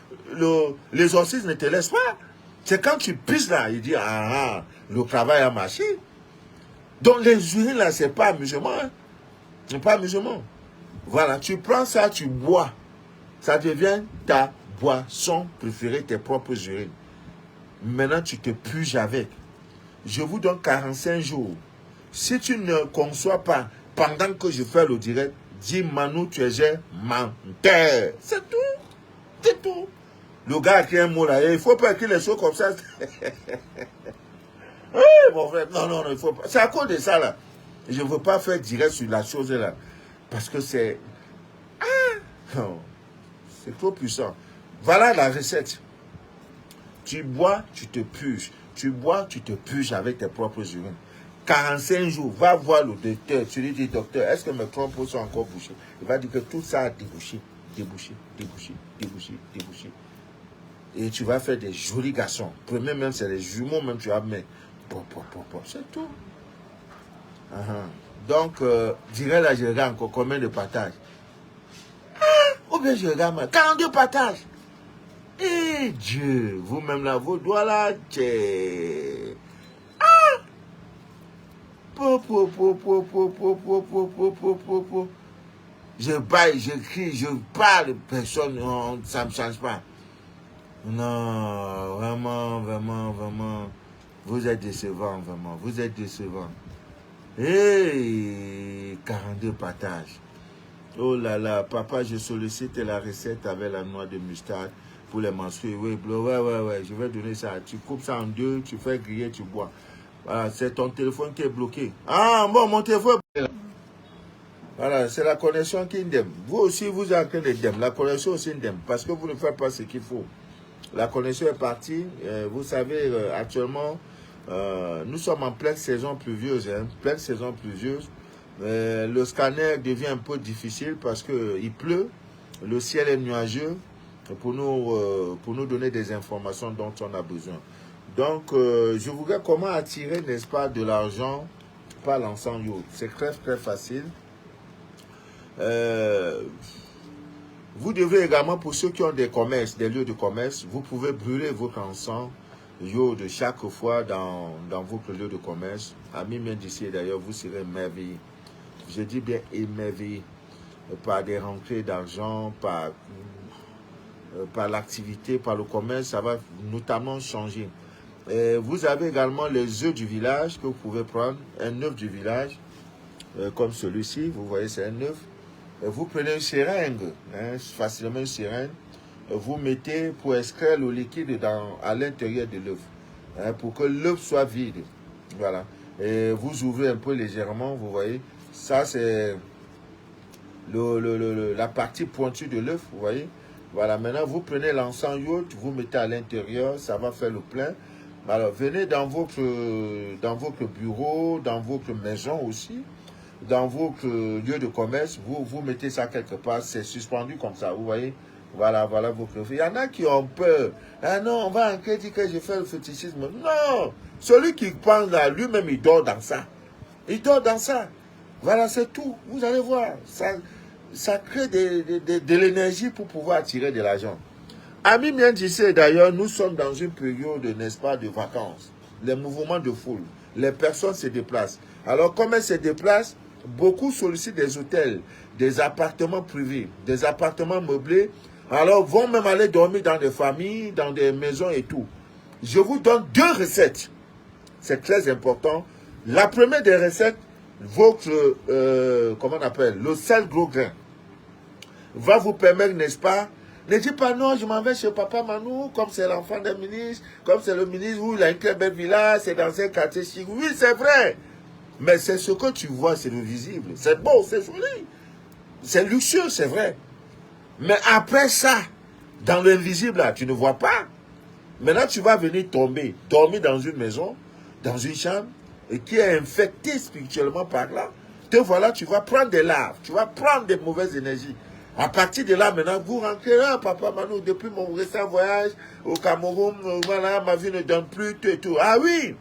l'exorcisme ne te laisse pas. C'est quand tu pisses là, il dit, le travail a marché. Donc les urines là, c'est pas amusement. Hein. C'est pas amusement. Voilà, tu prends ça, tu bois. Ça devient ta boisson préférée, tes propres urines. Maintenant, tu te puges avec. Je vous donne 45 jours. Si tu ne conçois pas, pendant que je fais le direct, dis Manu, tu es menteur. C'est tout. C'est tout. Le gars a écrit un mot là. Il ne faut pas écrire les choses comme ça. Oui, mon frère. Non, il faut pas. C'est à cause de ça là. Je ne veux pas faire direct sur la chose là. Parce que c'est... c'est trop puissant. Voilà la recette. Tu bois, tu te puges. Tu bois, tu te puges avec tes propres urines. 45 jours, va voir le docteur. Tu lui dis, docteur, est-ce que mes crampes sont encore bouchées? Il va dire que tout ça a débouché. Et tu vas faire des jolis garçons. Premier même, c'est les jumeaux, même tu vas mettre. C'est tout. Donc, dirais là, je regarde encore combien de partages. Ou bien je regarde 42 partages. Eh Dieu, vous-même là, vos doigts là, Je baille, je crie, je parle, personne, ça ne me change pas. Non, vraiment, vous êtes décevant, vraiment, vous êtes décevant. Hey, 42 partages. Oh là là, papa, je sollicite la recette avec la noix de moutarde pour les menstrues. Oui, ouais, je vais donner ça. Tu coupes ça en deux, tu fais griller, tu bois. Voilà, c'est ton téléphone qui est bloqué. Bon, mon téléphone est bloqué. Voilà, c'est la connexion qui indemne. Vous aussi, vous êtes en train d'indemne. La connexion aussi indemne. Parce que vous ne faites pas ce qu'il faut. La connexion est partie. Vous savez, actuellement, nous sommes en pleine saison pluvieuse. Pleine saison pluvieuse. Le scanner devient un peu difficile parce qu'il pleut. Le ciel est nuageux pour nous donner des informations dont on a besoin. Donc, je voudrais comment attirer, n'est-ce pas, de l'argent par l'encens Yod. C'est très, très facile. Vous devez également, pour ceux qui ont des commerces, des lieux de commerce, vous pouvez brûler votre encens Yod chaque fois dans votre lieu de commerce. Amis bien d'ici, d'ailleurs, vous serez émerveillés. Je dis bien émerveillés par des rentrées d'argent, par l'activité, par le commerce, ça va notamment changer. Vous avez également les œufs du village que vous pouvez prendre, un œuf du village, comme celui-ci, vous voyez, c'est un œuf. Vous prenez une seringue, facilement une seringue, vous mettez pour extraire le liquide à l'intérieur de l'œuf, pour que l'œuf soit vide. Voilà. Et vous ouvrez un peu légèrement, vous voyez. Ça, c'est la partie pointue de l'œuf, vous voyez. Voilà, maintenant, vous prenez l'encens Yod, vous mettez à l'intérieur, ça va faire le plein. Alors, venez dans votre bureau, dans votre maison aussi, dans votre lieu de commerce, vous mettez ça quelque part, c'est suspendu comme ça, vous voyez. Voilà votre feu. Il y en a qui ont peur. Ah non, on va enquêter dire que je fais le fétichisme. Non, celui qui pense là, lui-même, il dort dans ça. Il dort dans ça. Voilà, c'est tout. Vous allez voir, ça crée de l'énergie pour pouvoir attirer de l'argent. Amis bien d'ici, d'ailleurs, nous sommes dans une période, n'est-ce pas, de vacances. Les mouvements de foule, les personnes se déplacent. Alors, comme elles se déplacent, beaucoup sollicitent des hôtels, des appartements privés, des appartements meublés. Alors, vont même aller dormir dans des familles, dans des maisons et tout. Je vous donne 2 recettes. C'est très important. La première des recettes, votre, comment on appelle, le sel gros grain, va vous permettre, n'est-ce pas, ne dites pas non, je m'en vais chez Papa Manou, comme c'est l'enfant d'un ministre, comme c'est le ministre où il a une très belle villa, c'est dans un quartier chic. Oui, c'est vrai. Mais c'est ce que tu vois, c'est le visible. C'est beau, c'est joli. C'est luxueux, c'est vrai. Mais après ça, dans l'invisible, là, tu ne vois pas. Maintenant, tu vas venir dormir dans une maison, dans une chambre, et qui est infectée spirituellement par là. Te voilà, tu vas prendre des larves, tu vas prendre des mauvaises énergies. À partir de là, maintenant, vous rentrez là, Papa Manou, depuis mon récent voyage au Cameroun, voilà, ma vie ne donne plus, tout et tout. Ah oui,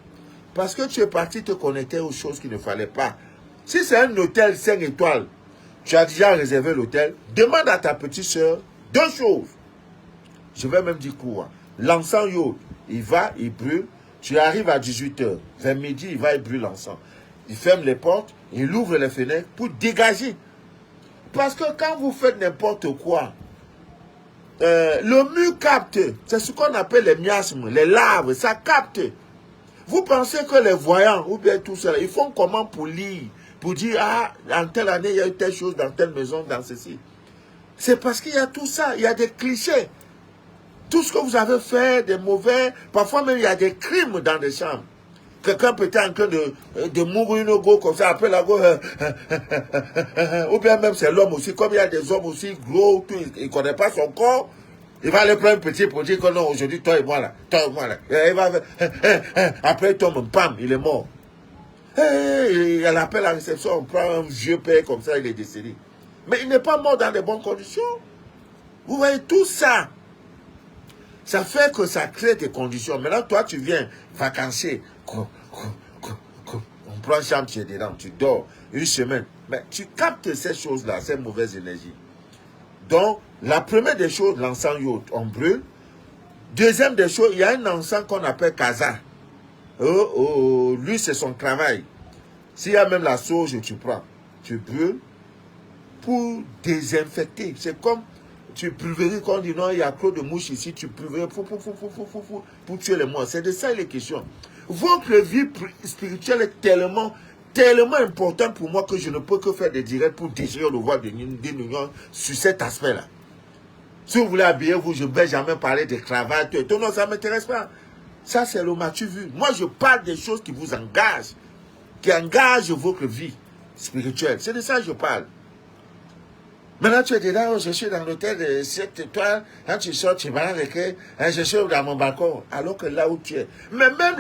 parce que tu es parti te connecter aux choses qu'il ne fallait pas. Si c'est un hôtel 5 étoiles, tu as déjà réservé l'hôtel, demande à ta petite soeur 2 choses. Je vais même dire quoi. L'encens Yod, il va, il brûle. Tu arrives à 18h, vers midi, il va, il brûle l'encens. Il ferme les portes, il ouvre les fenêtres pour dégager. Parce que quand vous faites n'importe quoi, le mur capte. C'est ce qu'on appelle les miasmes, les larves, ça capte. Vous pensez que les voyants, ou bien tout cela, ils font comment pour lire, pour dire, ah, en telle année, il y a eu telle chose dans telle maison, dans ceci. C'est parce qu'il y a tout ça, il y a des clichés. Tout ce que vous avez fait, des mauvais, parfois même il y a des crimes dans des chambres. Quelqu'un peut être en train de mourir une go comme ça, après la go, ou bien même c'est l'homme aussi, comme il y a des hommes aussi gros, tout, il ne connaît pas son corps, il va aller prendre un petit pour dire que non, aujourd'hui, toi et moi là, il va, après il tombe, pam, il est mort. Il appelle à la réception, on prend un vieux père comme ça, il est décédé. Mais il n'est pas mort dans de bonnes conditions. Vous voyez tout ça. Ça fait que ça crée des conditions. Maintenant, toi, tu viens vacancer. On prend une chambre, tu es dedans, tu dors une semaine. Mais tu captes ces choses-là, ces mauvaises énergies. Donc, la première des choses, l'encens Yod, on brûle. Deuxième des choses, il y a un encens qu'on appelle Kaza. Lui, c'est son travail. S'il y a même la sauge, tu prends. Tu brûles pour désinfecter. C'est comme tu pulvérises, quand on dit non, il y a trop de mouches ici, tu pulvérises pour tuer les mouches. C'est de ça les questions. Votre vie spirituelle est tellement importante pour moi que je ne peux que faire des directs pour détruire le voile des unions sur cet aspect-là. Si vous voulez habiller, je ne vais jamais parler de cravates. Non, ça ne m'intéresse pas. Ça, c'est le m'as-tu vu. Moi, je parle des choses qui vous engagent, qui engagent votre vie spirituelle. C'est de ça que je parle. Maintenant, tu es dedans, je suis dans l'hôtel de 7 étoiles. Quand tu sors, tu vas avec je suis dans mon balcon. Alors que là où tu es. Mais même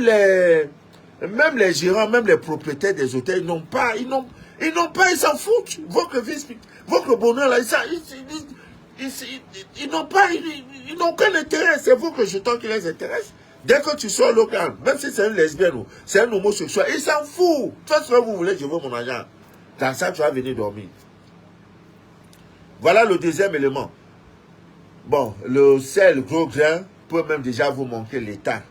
les gérants, même les propriétaires des hôtels, ils n'ont pas, ils s'en foutent. Votre bonheur, là, ils n'ont pas, ils n'ont aucun intérêt. C'est vous que jetons qui les intéresse. Dès que tu sors local, même si c'est une lesbienne ou c'est un homosexuel, ils s'en foutent. Faites ce que vous voulez, je veux mon argent. Dans ça, tu vas venir dormir. Voilà le deuxième élément. Bon, le sel gros grain peut même déjà vous manquer l'état.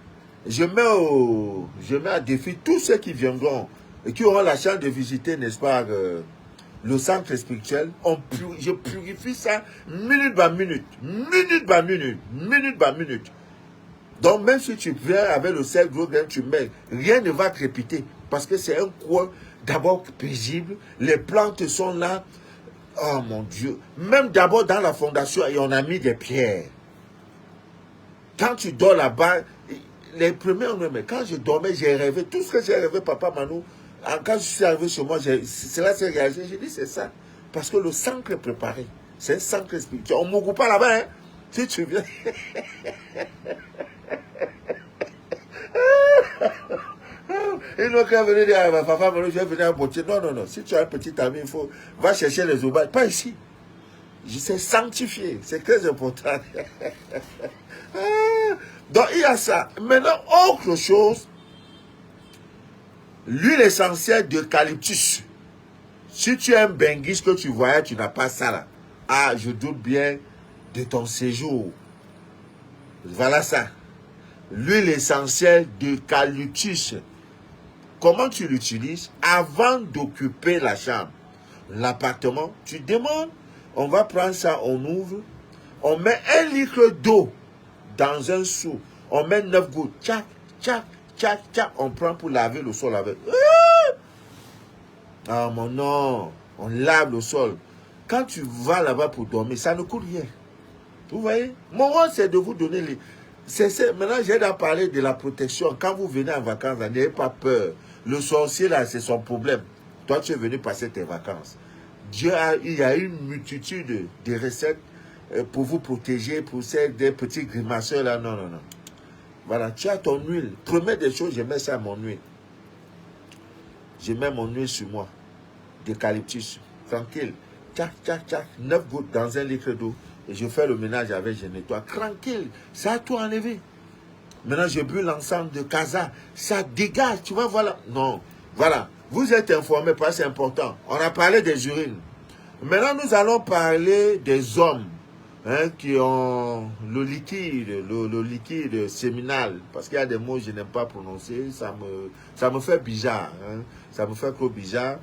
Je mets à défi tous ceux qui viendront et qui auront la chance de visiter, n'est-ce pas, le centre spirituel. Je purifie ça minute par minute, minute par minute, minute par minute. Donc même si tu viens avec le sel gros grain, tu mets, rien ne va crépiter parce que c'est un coin d'abord paisible. Les plantes sont là. Oh mon Dieu. Même d'abord dans la fondation, on a mis des pierres. Quand tu dors là-bas, les premiers, mais quand je dormais, j'ai rêvé. Tout ce que j'ai rêvé, Papa Manu, quand je suis arrivé chez moi, c'est là que j'ai réalisé. J'ai dit, c'est ça. Parce que le centre est préparé. C'est un centre spirituel. On ne m'ouvre pas là-bas, hein. Si tu viens. Ils n'ont qu'à venir dire, papa, je vais venir à Botier. Non, non, non. Si tu as un petit ami, il faut. Va chercher les oubages. Pas ici. C'est sanctifié. C'est très important. Donc, il y a ça. Maintenant, autre chose. L'huile essentielle d'eucalyptus. Si tu es un benguiste que tu voyais, tu n'as pas ça là. Ah, je doute bien de ton séjour. Voilà ça. L'huile essentielle d'eucalyptus. Comment tu l'utilises? Avant d'occuper la chambre, l'appartement, tu demandes, on va prendre ça, on ouvre, on met 1 litre d'eau dans un seau, on met 9 gouttes, tchac, tchac, tchac, tchac, on prend pour laver le sol avec. Ah mon non, on lave le sol. Quand tu vas là-bas pour dormir, ça ne coûte rien. Vous voyez? Mon rôle, c'est de vous donner les... Maintenant, j'ai d'en parler de la protection. Quand vous venez en vacances, n'ayez pas peur. Le sorcier, là, c'est son problème. Toi, tu es venu passer tes vacances. Il y a une multitude de recettes pour vous protéger, pour des petits grimaceurs, là. Non, non, non. Voilà, tu as ton huile. Première des choses, je mets ça à mon huile. Je mets mon huile sur moi. D'eucalyptus. Tranquille. Tchac, tchac, tchac. 9 gouttes dans 1 litre d'eau. Et je fais le ménage avec, je nettoie. Tranquille. Ça a tout enlevé. Maintenant, je bu l'ensemble de Casa. Ça dégage, tu vois, voilà. Non, voilà. Vous êtes informés, parce que c'est important. On a parlé des urines. Maintenant, nous allons parler des hommes qui ont le liquide séminal. Parce qu'il y a des mots que je n'aime pas prononcer. Ça me fait bizarre. Ça me fait trop bizarre.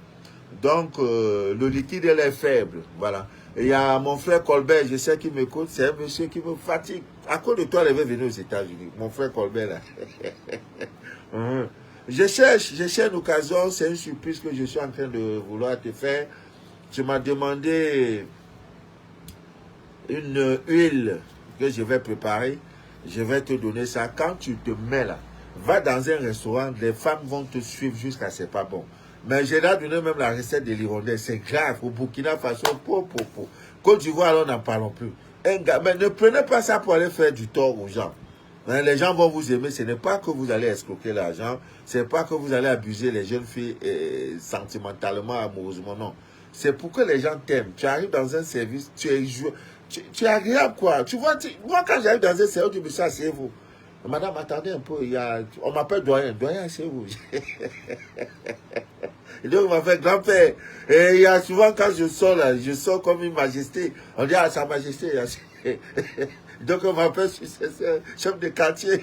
Donc, le liquide, elle est faible. Voilà. Et il y a mon frère Colbert, je sais qu'il m'écoute, c'est un monsieur qui me fatigue. À cause de toi, il va venir aux États-Unis. Mon frère Colbert, là. Je cherche une occasion, c'est une surprise que je suis en train de vouloir te faire. Tu m'as demandé une huile que je vais préparer. Je vais te donner ça. Quand tu te mets là, va dans un restaurant, les femmes vont te suivre jusqu'à c'est pas bon. Mais j'ai là donné même la recette de l'hirondelle. C'est grave. Au Burkina Faso, Côte d'Ivoire, alors n'en parlons plus. Mais ne prenez pas ça pour aller faire du tort aux gens. Les gens vont vous aimer. Ce n'est pas que vous allez escroquer l'argent. Ce n'est pas que vous allez abuser les jeunes filles sentimentalement, amoureusement. Non. C'est pour que les gens t'aiment. Tu arrives dans un service, tu es agréable, quoi. Tu vois, moi, quand j'arrive dans un service, je dis, ça, asseyez-vous. Madame, attendez un peu. On m'appelle doyen. Doyen, asseyez-vous. Et donc, on m'a fait grand-père. Et il y a souvent, quand je sors là, je sors comme une majesté. On dit, ah, sa majesté. Donc, on m'appelle chef de quartier.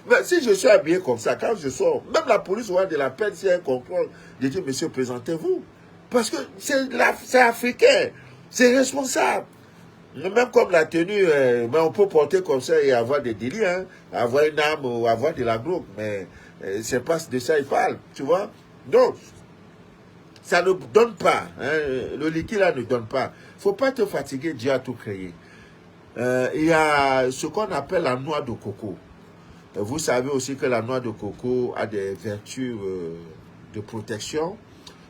Mais si je suis habillé comme ça, quand je sors, même la police aura de la peine si elle contrôle. Je dis, monsieur, présentez-vous. Parce que c'est africain. C'est responsable. Même comme la tenue, mais on peut porter comme ça et avoir des délits, hein, avoir une arme ou avoir de la drogue. Mais c'est pas de ça il parle, tu vois. Donc, ça ne donne pas. Hein, le liquide là ne donne pas. Il ne faut pas te fatiguer, Dieu a tout créé. Il y a ce qu'on appelle la noix de coco. Vous savez aussi que la noix de coco a des vertus de protection.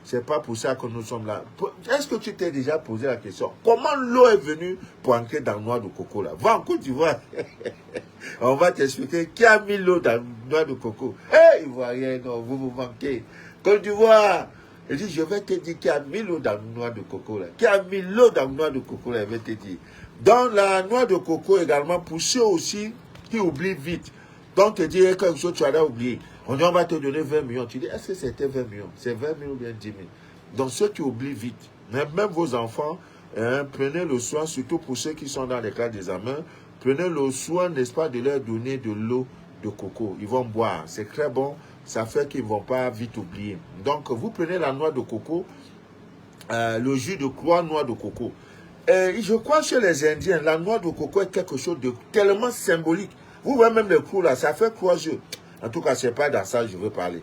C'est pas pour ça que nous sommes là. Est-ce que tu t'es déjà posé la question? Comment l'eau est venue pour entrer dans la noix de coco là? Va en Côte d'Ivoire. On va t'expliquer qui a mis l'eau dans la noix de coco. Hé, Ivoirien, non, vous vous manquez. Côte d'Ivoire. Il dit, je vais te dire qui a mis l'eau dans la noix de coco là. Qui a mis l'eau dans la noix de coco là, je vais te dire. Dans la noix de coco également, pour ceux aussi qui oublient vite. Donc, te dire quelque chose, tu as oublié. On va te donner 20 millions. Tu dis, est-ce que c'était 20 millions? C'est 20 millions ou bien 10 000? Donc, ceux qui oublient vite, même vos enfants, prenez le soin, surtout pour ceux qui sont dans les classes d'examen, prenez le soin, n'est-ce pas, de leur donner de l'eau de coco. Ils vont boire. C'est très bon. Ça fait qu'ils ne vont pas vite oublier. Donc, vous prenez la noix de coco, le jus de croix noix de coco. Et je crois chez les Indiens, la noix de coco est quelque chose de tellement symbolique. Vous voyez même le clou là, ça fait croix-jeu. En tout cas, ce n'est pas dans ça que je veux parler.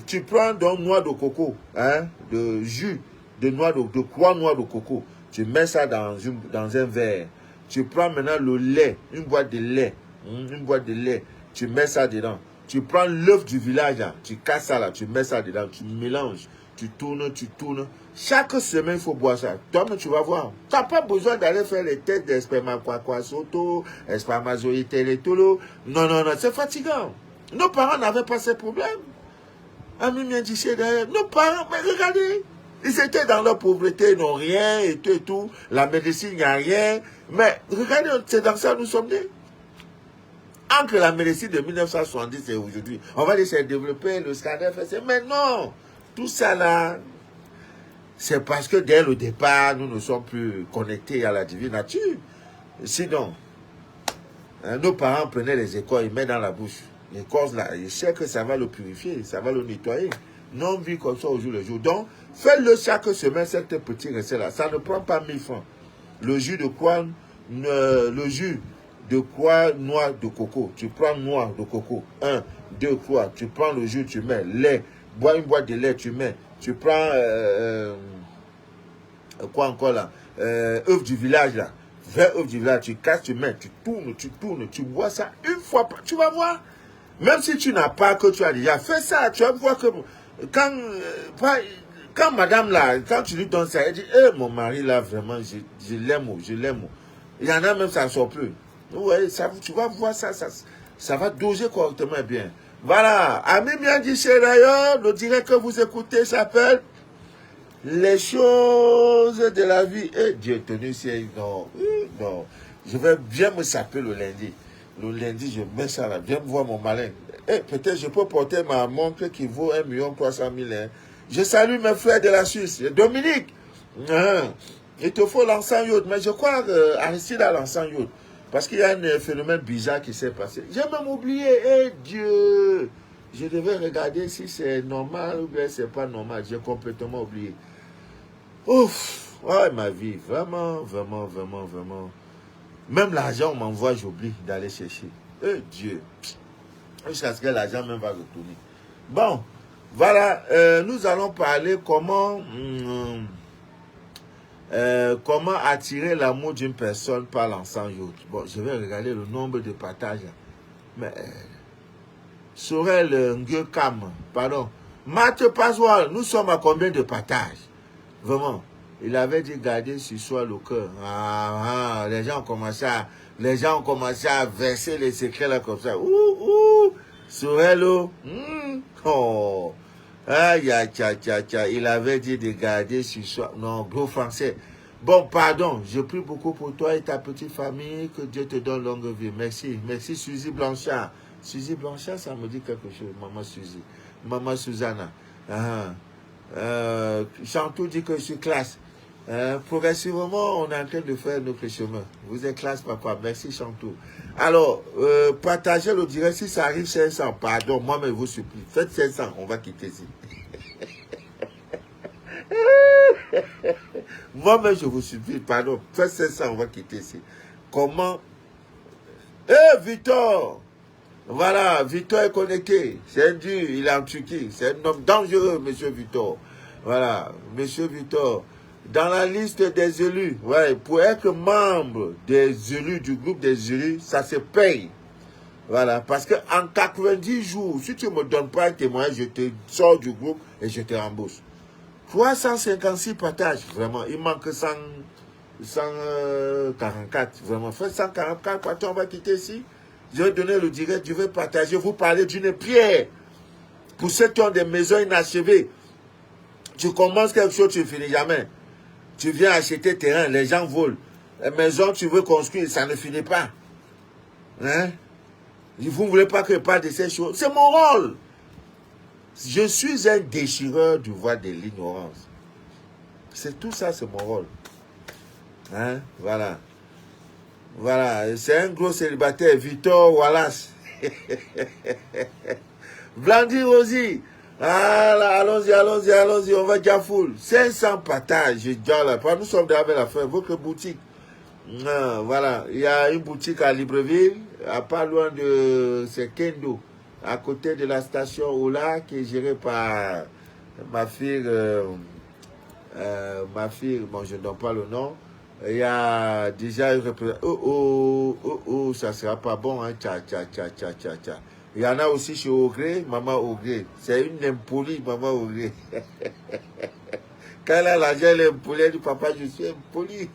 Tu prends donc noix de coco, hein, de jus de noix de croix noix de coco. Tu mets ça dans un verre. Tu prends maintenant le lait, une boîte de lait. Tu mets ça dedans. Tu prends l'œuf du village, là, tu casses ça là, tu mets ça dedans, tu mélanges, tu tournes. Chaque semaine, il faut boire ça. Toi-même, tu vas voir. Tu n'as pas besoin d'aller faire les tests d'espermatozoïde, et tout. Non, c'est fatigant. Nos parents n'avaient pas ces problèmes. Ami Miendiché derrière. Nos parents, mais regardez, ils étaient dans leur pauvreté, ils n'ont rien, et tout. La médecine, il n'y a rien. Mais regardez, c'est dans ça que nous sommes nés. Entre la médecine de 1970 et aujourd'hui, on va dire c'est développé, le scanner fait. Mais non, tout ça là, c'est parce que dès le départ, nous ne sommes plus connectés à la divine nature. Sinon, nos parents prenaient les écorces, ils mettent dans la bouche. L'écorce là, ils savent que ça va le purifier, ça va le nettoyer. Non vu comme ça au jour le jour. Donc, faites-le chaque semaine, cette petite recette là. Ça ne prend pas 1000 francs. Le jus de quoi, noix de coco. Tu prends noix de coco. 1, 2, 3. Tu prends le jus, tu mets lait. Bois une boîte de lait, tu mets. Tu prends quoi encore là? Œuf du village là. 20 œufs du village, tu casses, tu mets, tu tournes, tu bois ça une fois. Tu vas voir. Même si tu n'as pas, que tu as déjà fait ça, tu vas voir que quand madame là, quand tu lui donnes ça, elle dit, mon mari là, vraiment, je l'aime. Il y en a même, ça ne sort plus. Ouais, tu vas voir ça, ça va doser correctement bien. Voilà, Ami Miendiché d'ailleurs, le direct que vous écoutez s'appelle Les choses de la vie. Et Dieu tenu, c'est non. Je vais bien me saper le lundi. Le lundi, je mets ça là, viens me voir mon malin. Peut-être je peux porter ma montre qui vaut 1 300 000. Hein. Je salue mes frères de la Suisse. Dominique, il te faut l'encens yod. Mais je crois qu'Aristide a l'encens yod. Parce qu'il y a un phénomène bizarre qui s'est passé. J'ai même oublié. Dieu, je devais regarder si c'est normal ou bien c'est pas normal. J'ai complètement oublié. Ouf, ouais, ma vie, vraiment. Même l'argent, on m'envoie, j'oublie d'aller chercher. Dieu, jusqu'à ce que l'argent même va retourner. Bon, voilà, nous allons parler comment attirer l'amour d'une personne par l'encens yod. Bon, je vais regarder le nombre de partages. Mais, Sorel Nguekam, pardon. Mathieu Passoir, nous sommes à combien de partages? Vraiment. Il avait dit garder sur soi le cœur. Les gens ont commencé à verser les secrets là comme ça. Sorel, il avait dit de garder sur soi. Non, gros français. Bon, pardon, je prie beaucoup pour toi et ta petite famille. Que Dieu te donne longue vie. Merci. Merci, Suzy Blanchard. Suzy Blanchard, ça me dit quelque chose. Maman Suzy. Maman Susanna. Chantou dit que je suis classe. Progressivement, on est en train de faire notre chemin. Vous êtes classe, papa. Merci, Chantou. Alors, partagez le direct. Si ça arrive 500, pardon, moi, mais vous supplie. Faites 500, on va quitter ici. Moi-même, je vous supplie, pardon. Faites 500, on va quitter ici. Comment? Victor! Voilà, Victor est connecté. C'est un dur, il est en Turquie. C'est un homme dangereux, monsieur Victor. Voilà, monsieur Victor. Dans la liste des élus, ouais, pour être membre des élus, du groupe des élus, ça se paye. Voilà, parce qu'en 90 jours, si tu ne me donnes pas un témoignage, je te sors du groupe et je te rembourse. 356 partages, vraiment. Il manque 144, vraiment. Faites 144 partages, on va quitter ici. Je vais donner le direct, je vais partager, vous parler d'une pierre. Pour ceux qui ont des maisons inachevées, tu commences quelque chose, tu ne finis jamais. Tu viens acheter terrain, les gens volent. La maison, tu veux construire, ça ne finit pas. Hein? Vous ne voulez pas que je parle de ces choses. C'est mon rôle. Je suis un déchireur du voile de l'ignorance. C'est tout ça, c'est mon rôle. Hein? Voilà. Voilà. C'est un gros célibataire, Victor Wallace. Blandy Rosie. Voilà, allons-y, on va déjà full. 500 partages, je dis là. Nous sommes dans la fin. Votre boutique. Voilà, il y a une boutique à Libreville, à pas loin de Kendo, à côté de la station Ola, qui est gérée par ma fille, bon, je ne donne pas le nom. Il y a déjà une représentation. Ça sera pas bon, hein, tcha. Il y en a aussi chez Ogré, Maman Ogré. C'est une impolie, Maman Ogré. Quand elle a l'argent, elle est impolie, elle dit, papa, je suis impoli.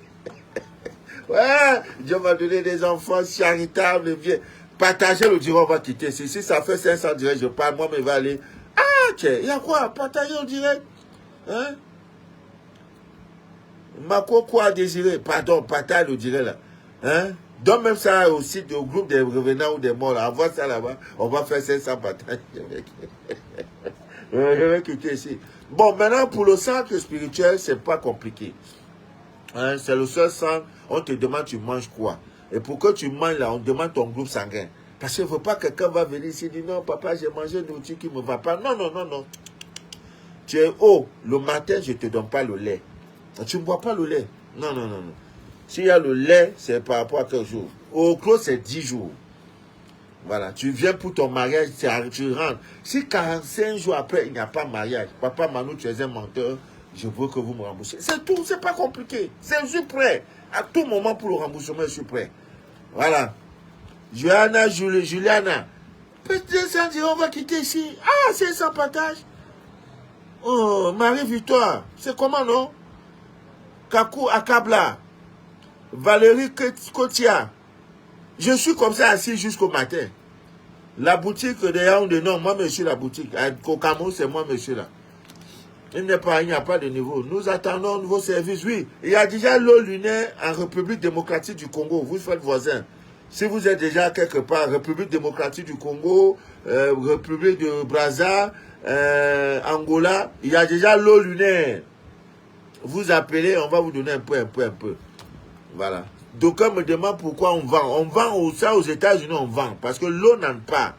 Ouais, Dieu m'a donné des enfants charitables, bien. Partagez le direct, on va quitter. Si ça fait 500 directs, je parle, moi, mais va aller. Ah, tiens, il y a quoi? Partagez le direct. Hein? Mako quoi désirer? Pardon, partage le direct là. Hein? Donc même ça aussi au groupe des revenants ou des morts là. Envoie ça là-bas. On va faire 500 partages. Je vais quitter ici. Bon, maintenant pour le centre spirituel, c'est pas compliqué. Hein? C'est le seul centre. On te demande tu manges quoi. Et pour que tu manges là, on demande ton groupe sanguin. Parce qu'il ne faut pas que quelqu'un va venir ici et dire non, papa, j'ai mangé une nourriture qui ne me va pas. Non. Tu es haut. Le matin, je ne te donne pas le lait. Tu ne bois pas le lait. Non. S'il y a le lait, c'est par rapport à quel jour. Au clos, c'est 10 jours. Voilà. Tu viens pour ton mariage, tu rentres. Si 45 jours après, il n'y a pas de mariage, papa Manu, tu es un menteur, je veux que vous me remboursez. C'est tout, c'est pas compliqué. Je suis prêt. À tout moment pour le remboursement, je suis prêt. Voilà. Johanna, Juliana. Peut-être ça dit, on va quitter ici. Ah, c'est sans partage. Oh, Marie-Victoire. C'est comment, non? Kakou Akabla. Valérie Kotia. Je suis comme ça assis jusqu'au matin. La boutique de Yaoundé, non, moi, monsieur, la boutique. À Kokamo, c'est moi, monsieur, là. Il n'y a pas de niveau. Nous attendons vos services. Oui, il y a déjà l'eau lunaire en République démocratique du Congo. Vous faites voisin. Si vous êtes déjà quelque part, République démocratique du Congo, République de Brazza, Angola, il y a déjà l'eau lunaire. Vous appelez, on va vous donner un peu. Voilà. D'aucuns me demandent pourquoi on vend. On vend ça aux États-Unis, on vend. Parce que l'eau n'en pas.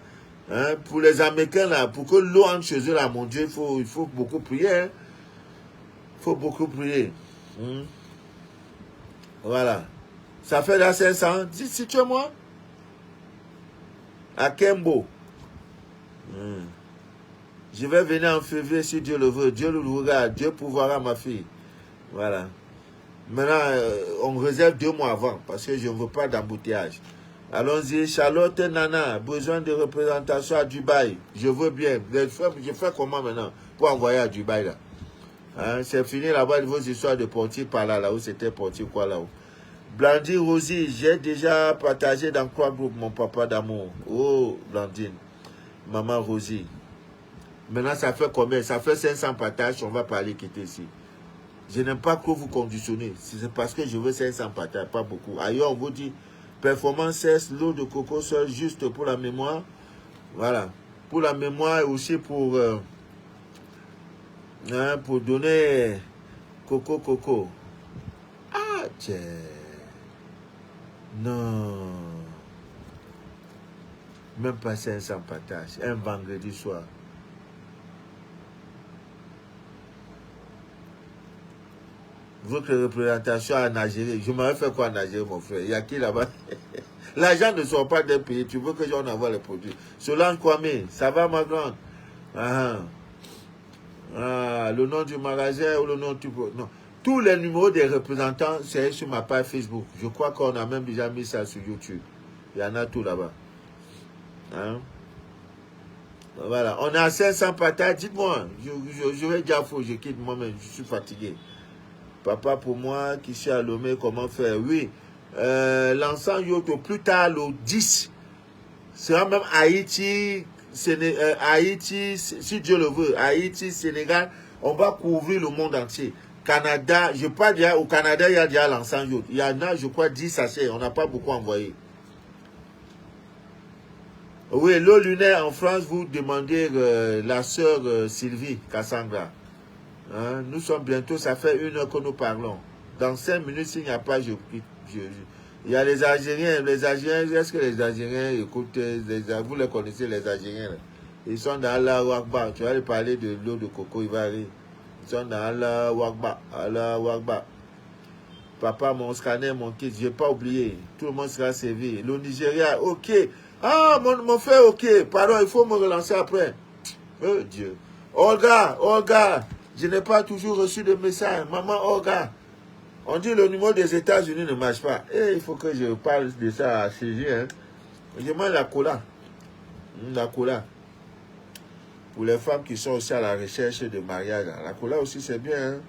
Hein, pour les Américains, là, pour que l'eau entre chez eux, là, mon Dieu, il faut beaucoup prier. Hein. Il faut beaucoup prier. Voilà. Ça fait là 500. Dis, situe-moi. À Kembo. Je vais venir en février si Dieu le veut. Dieu le regarde. Dieu pourvoira ma fille. Voilà. Maintenant, on réserve 2 mois avant parce que je ne veux pas d'embouteillage. Allons-y, Charlotte Nana, besoin de représentation à Dubaï. Je veux bien. Je fais comment maintenant pour envoyer à Dubaï là? Hein, c'est fini là-bas vos histoires de portier par là où c'était portier quoi là-haut. Blandy Rosie, j'ai déjà partagé dans 3 groupes mon papa d'amour. Oh, Blandine. Maman Rosie. Maintenant, ça fait combien? Ça fait 500 partages, on va parler quitter ici. Je n'aime pas que vous conditionnez. C'est parce que je veux 500 partages, pas beaucoup. Ailleurs, on vous dit, performance 16, l'eau de coco seul, juste pour la mémoire. Voilà. Pour la mémoire et aussi pour donner coco. Ah, tiens. Non. Même pas 500 partages. Un vendredi soir. Votre représentation en Algérie. Je m'avais fait quoi en Algérie, mon frère? Il y a qui là-bas? L'argent ne sort pas d'un pays. Tu veux que j'en envoie les produits. Solange Kwame, ça va ma grande? Le nom du magasin ou le nom du... Non. Tous les numéros des représentants, c'est sur ma page Facebook. Je crois qu'on a même déjà mis ça sur YouTube. Il y en a tout là-bas. Hein? Voilà, on a 500 patates. Dites-moi, je vais dire faux, je quitte moi-même, je suis fatigué. Papa, pour moi, qui suis à Lomé, comment faire? Oui, l'ensemble Yoto, plus tard, le 10, sera même Haïti, Haïti, si Dieu le veut, Haïti, Sénégal, on va couvrir le monde entier. Canada, je parle déjà, au Canada, il y a déjà l'ensemble Yoto. Il y en a, je crois, 10 sachets, on n'a pas beaucoup envoyé. Oui, l'eau lunaire en France, vous demandez la sœur Sylvie Cassandra. Hein, nous sommes bientôt, ça fait 1 heure que nous parlons. Dans 5 minutes, s'il n'y a pas, il y a les Algériens, est-ce que les Algériens écoutent, vous les connaissez, les Algériens, là. Ils sont dans Allah Wakba, tu vas lui parler de l'eau de coco, il va rire. Ils sont dans Allah Wakba, Allah Wakba. Papa, mon scanner, mon kit, je n'ai pas oublié, tout le monde sera servi. Le Nigeria, ok. Ah, mon frère, ok, pardon, il faut me relancer après. Oh Dieu. Olga, je n'ai pas toujours reçu de message. Maman Olga, on dit le numéro des États-Unis ne marche pas. Et il faut que je parle de ça à CG. Hein. Je mange la cola. La cola. Pour les femmes qui sont aussi à la recherche de mariage. La cola aussi, c'est bien. Hein.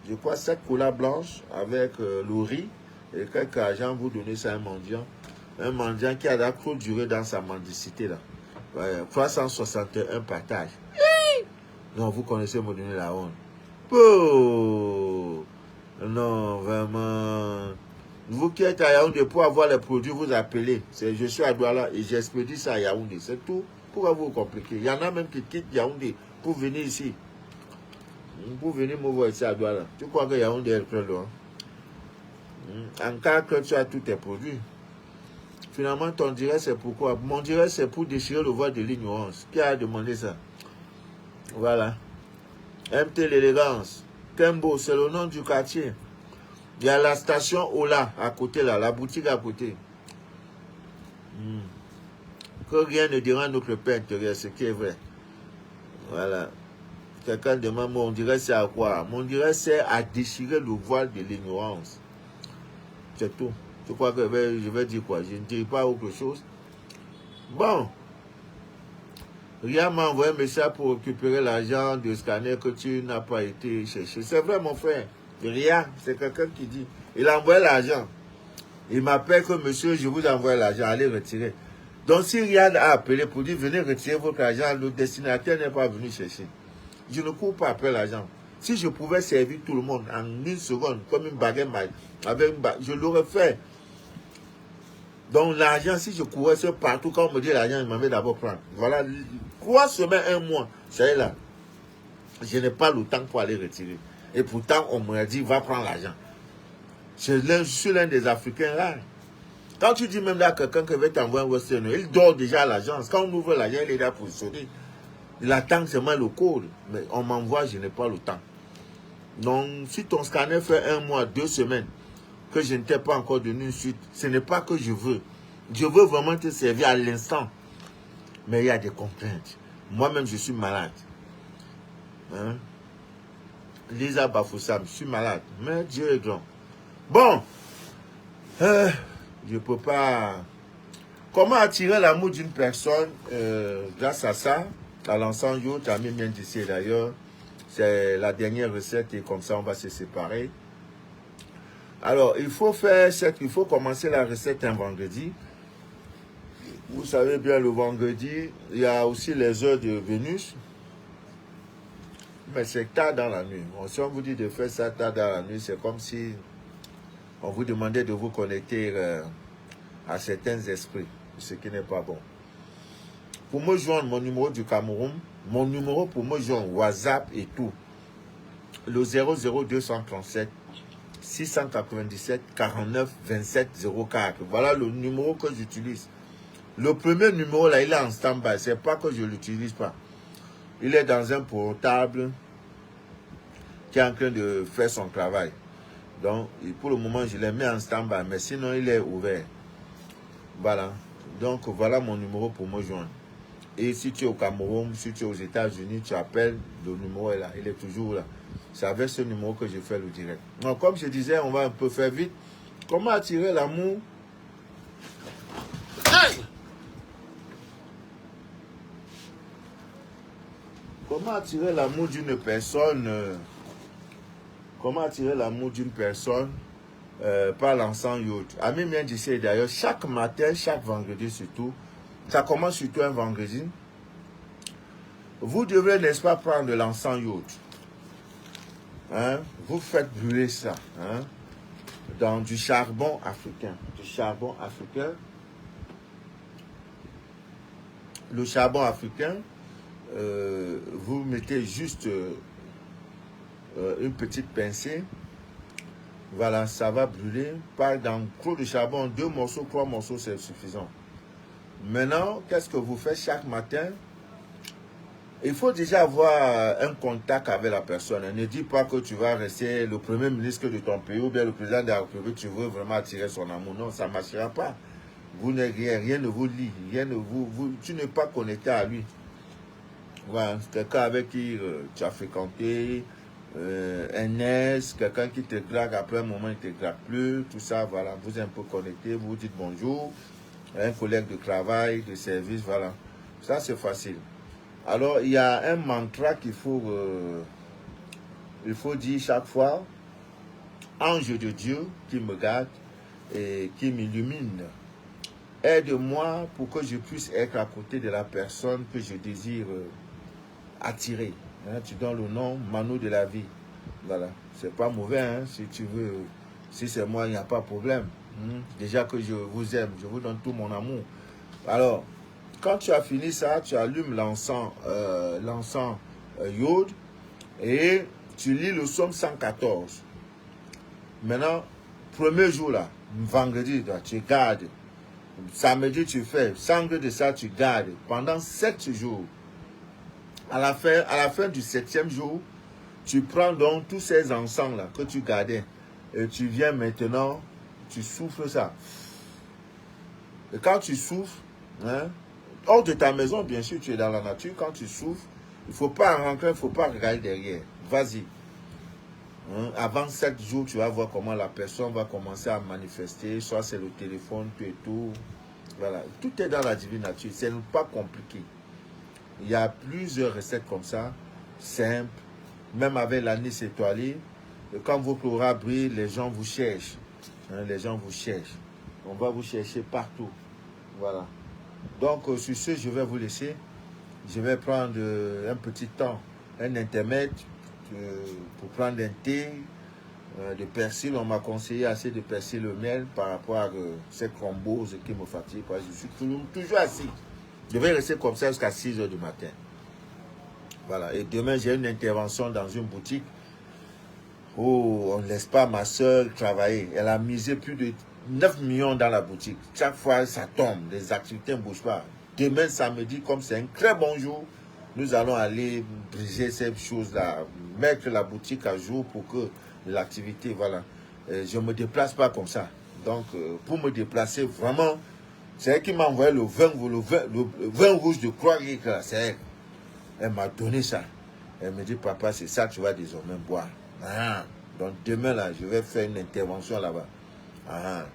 Je crois 7 cola blanches avec le riz et quelques argent, vous donnez ça à un mendiant. Un mendiant qui a trop duré dans sa mendicité. Là. Ouais, 361 partages. Non, vous connaissez me donner la honte. Oh, non, vraiment. Vous qui êtes à Yaoundé pour avoir les produits, vous appelez. Je suis à Douala et j'expédie ça à Yaoundé. C'est tout. Pourquoi vous compliquez? Il y en a même qui quittent Yaoundé pour venir ici. Pour venir me voir ici à Douala. Tu crois que Yaoundé est très loin? En cas que tu as tous tes produits. Finalement, ton direct, c'est pourquoi? Mon direct, c'est pour déchirer le voile de l'ignorance. Qui a demandé ça? Voilà. MT l'élégance. Tembo, c'est le nom du quartier. Il y a la station Ola à côté là, la boutique à côté. Que rien ne dérange notre paix intérieur, ce qui est vrai. Voilà. Quelqu'un demande, mon direct c'est à quoi? Mon direct c'est à déchirer le voile de l'ignorance. C'est tout. Tu crois que je vais dire quoi? Je ne dirai pas autre chose. Bon. Ria m'a envoyé un message pour récupérer l'argent de scanner que tu n'as pas été chercher. C'est vrai, mon frère. Ria, c'est quelqu'un qui dit. Il a envoyé l'argent. Il m'appelle que monsieur, je vous envoie l'argent, allez retirer. Donc, si Ria a appelé pour dire venez retirer votre argent, le destinataire n'est pas venu chercher. Je ne cours pas après l'argent. Si je pouvais servir tout le monde en 1 seconde, comme une baguette, je l'aurais fait. Donc, l'argent, si je courais sur partout, quand on me dit l'argent, il m'avait d'abord prendre. Voilà, 3 semaines, 1 mois, c'est là. Je n'ai pas le temps pour aller retirer. Et pourtant, on me dit, va prendre l'argent. Je suis l'un des Africains là. Quand tu dis même là à quelqu'un qui veut t'envoyer un Western, il dort déjà à l'agence. Quand on ouvre l'agence, il est là pour sonner. Il attend seulement le code. Mais on m'envoie, je n'ai pas le temps. Donc, si ton scanner fait 1 mois, 2 semaines, que je ne t'ai pas encore donné une suite, ce n'est pas que je veux. Je veux vraiment te servir à l'instant. Mais il y a des contraintes. Moi-même, je suis malade. Hein? Lisa Bafoussam, je suis malade. Mais Dieu est grand. Bon, je ne peux pas... Comment attirer l'amour d'une personne grâce à ça? À l'ensemble, tu as mis bien d'ici d'ailleurs. C'est la dernière recette et comme ça, on va se séparer. Alors, il faut commencer la recette un vendredi. Vous savez bien, le vendredi, il y a aussi les heures de Vénus. Mais c'est tard dans la nuit. Bon, si on vous dit de faire ça tard dans la nuit, c'est comme si on vous demandait de vous connecter à certains esprits, ce qui n'est pas bon. Pour me joindre, mon numéro du Cameroun, mon numéro pour me joindre, WhatsApp et tout, le 00237 697 49 27 04. Voilà le numéro que j'utilise. Le premier numéro là, il est en stand-by. C'est pas que je ne l'utilise pas. Il est dans un portable qui est en train de faire son travail. Donc, pour le moment, je l'ai mis en stand-by. Mais sinon, il est ouvert. Voilà. Donc, voilà mon numéro pour me joindre. Et si tu es au Cameroun, si tu es aux États-Unis, tu appelles, le numéro est là. Il est toujours là. C'est avec ce numéro que je fais le direct. Donc, comme je disais, on va un peu faire vite. Comment attirer l'amour? Aïe! Comment attirer l'amour d'une personne comment attirer l'amour d'une personne par l'encens Yod. Ami bien d'ici d'ailleurs, chaque matin, chaque vendredi surtout, ça commence surtout un vendredi, vous devrez, n'est-ce pas, prendre de l'encens Yod. Hein? Vous faites brûler ça hein? Dans du charbon africain. Du charbon africain. Le charbon africain, vous mettez juste une petite pincée. Voilà, ça va brûler. Pas dans trop de charbon, 2 morceaux, 3 morceaux, c'est suffisant. Maintenant, qu'est-ce que vous faites chaque matin? Il faut déjà avoir un contact avec la personne. Ne dis pas que tu vas rester le premier ministre de ton pays ou bien le président de la République, tu veux vraiment attirer son amour. Non, ça ne marchera pas. Vous n'êtes rien ne vous lie, tu n'es pas connecté à lui. Voilà, quelqu'un avec qui tu as fréquenté, un ex, quelqu'un qui te drague, après un moment il ne te drague plus, tout ça, voilà, vous êtes un peu connecté, vous dites bonjour, un collègue de travail, de service, voilà. Ça c'est facile. Alors il y a un mantra qu'il faut dire chaque fois, ange de Dieu qui me garde et qui m'illumine. Aide-moi pour que je puisse être à côté de la personne que je désire attirer. Hein, tu donnes le nom Mano de la vie. Voilà. C'est pas mauvais, hein, si tu veux. Si c'est moi, il n'y a pas de problème. Déjà que je vous aime, je vous donne tout mon amour. Alors, quand tu as fini ça, tu allumes l'encens Yod et tu lis le psaume 114. Maintenant, premier jour là, vendredi, là, tu gardes. Samedi, tu fais. Samedi de ça, tu gardes. Pendant 7 jours. À la fin du 7e jour, tu prends donc tous ces encens-là que tu gardais. Et tu viens maintenant, tu souffles ça. Et quand tu souffles, hein, hors de ta maison, bien sûr, tu es dans la nature. Quand tu souffles, il ne faut pas rentrer, il ne faut pas regarder derrière. Vas-y. Hein, avant 7 jours, tu vas voir comment la personne va commencer à manifester. Soit c'est le téléphone, tout et tout. Voilà. Tout est dans la divine nature. Ce n'est pas compliqué. Il y a plusieurs recettes comme ça, simples. Même avec l'anis étoilé. Et quand votre aura brille, les gens vous cherchent. Hein, les gens vous cherchent. On va vous chercher partout. Voilà. Donc, sur ce, je vais vous laisser. Je vais prendre un petit temps, un intermède pour prendre un thé de persil. On m'a conseillé assez de persil le miel par rapport à cette thrombose qui me fatigue. Je suis toujours assis. Je vais rester comme ça jusqu'à 6 h du matin. Voilà. Et demain, j'ai une intervention dans une boutique où on ne laisse pas ma soeur travailler. Elle a misé plus de 9 millions dans la boutique. Chaque fois, ça tombe. Les activités ne bougent pas. Demain, samedi, comme c'est un très bon jour, nous allons aller briser ces choses-là, mettre la boutique à jour pour que l'activité, voilà. Je ne me déplace pas comme ça. Donc, pour me déplacer, vraiment, c'est elle qui m'a envoyé le vin rouge de Croix-Ric. C'est elle. Elle m'a donné ça. Elle me dit, papa, c'est ça que tu vas désormais boire. Ah, donc demain, là, je vais faire une intervention là-bas. Ah,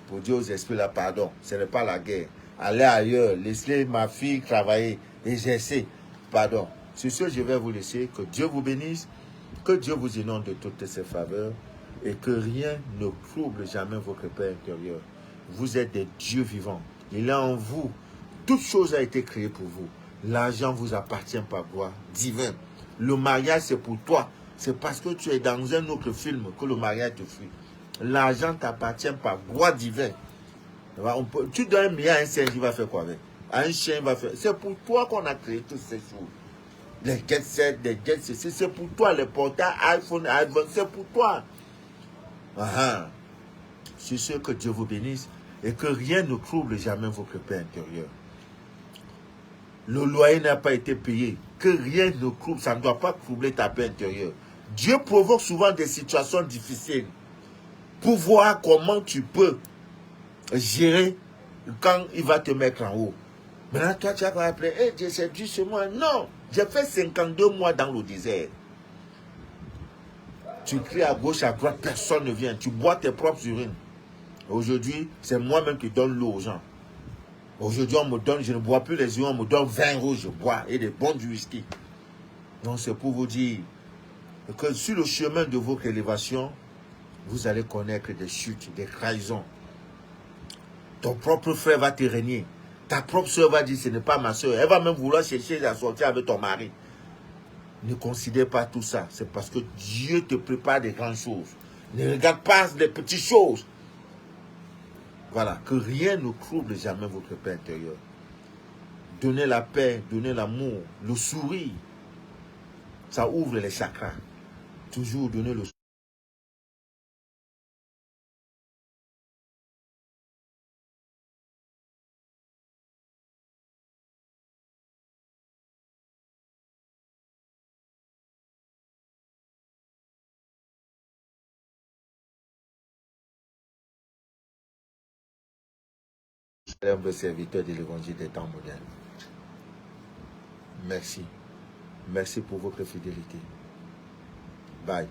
pour dire aux esprits, là, pardon, ce n'est pas la guerre. Allez ailleurs, laissez ma fille travailler, exercer. Pardon. Sur ce, je vais vous laisser. Que Dieu vous bénisse, que Dieu vous inonde de toutes ses faveurs et que rien ne trouble jamais votre paix intérieure. Vous êtes des dieux vivants. Il est en vous. Toute chose a été créée pour vous. L'argent vous appartient par droit divin. Le mariage, c'est pour toi. C'est parce que tu es dans un autre film que le mariage te fuit. L'argent t'appartient par droit divin. Tu donnes 1 milliard à un singe, il va faire quoi avec? À un chien, il va faire. C'est pour toi qu'on a créé toutes ces choses. Les jet set, les jet CC, c'est pour toi. Les portails iPhone, c'est pour toi. C'est sûr que Dieu vous bénisse et que rien ne trouble jamais votre paix intérieure. Le loyer n'a pas été payé. Que rien ne trouble, ça ne doit pas troubler ta paix intérieure. Dieu provoque souvent des situations difficiles pour voir comment tu peux gérer quand il va te mettre en haut. Maintenant, toi, tu vas appeler, hey, Dieu, c'est Dieu chez moi. Non, j'ai fait 52 mois dans le désert. Tu cries à gauche, à droite, personne ne vient. Tu bois tes propres urines. Aujourd'hui, c'est moi-même qui donne l'eau aux gens. Aujourd'hui, on me donne, je ne bois plus les urines, on me donne 20 euros, je bois, et des bons du whisky. Donc c'est pour vous dire que sur le chemin de votre élévation, vous allez connaître des chutes, des trahisons. Ton propre frère va te régner. Ta propre soeur va dire, ce n'est pas ma soeur. Elle va même vouloir chercher à sortir avec ton mari. Ne considère pas tout ça. C'est parce que Dieu te prépare des grandes choses. Ne regarde pas les petites choses. Voilà, que rien ne trouble jamais votre paix intérieure. Donnez la paix, donnez l'amour, le sourire. Ça ouvre les chakras. Toujours donner le sourire. Humble serviteur de l'évangile des temps modernes. Merci. Merci pour votre fidélité. Bye.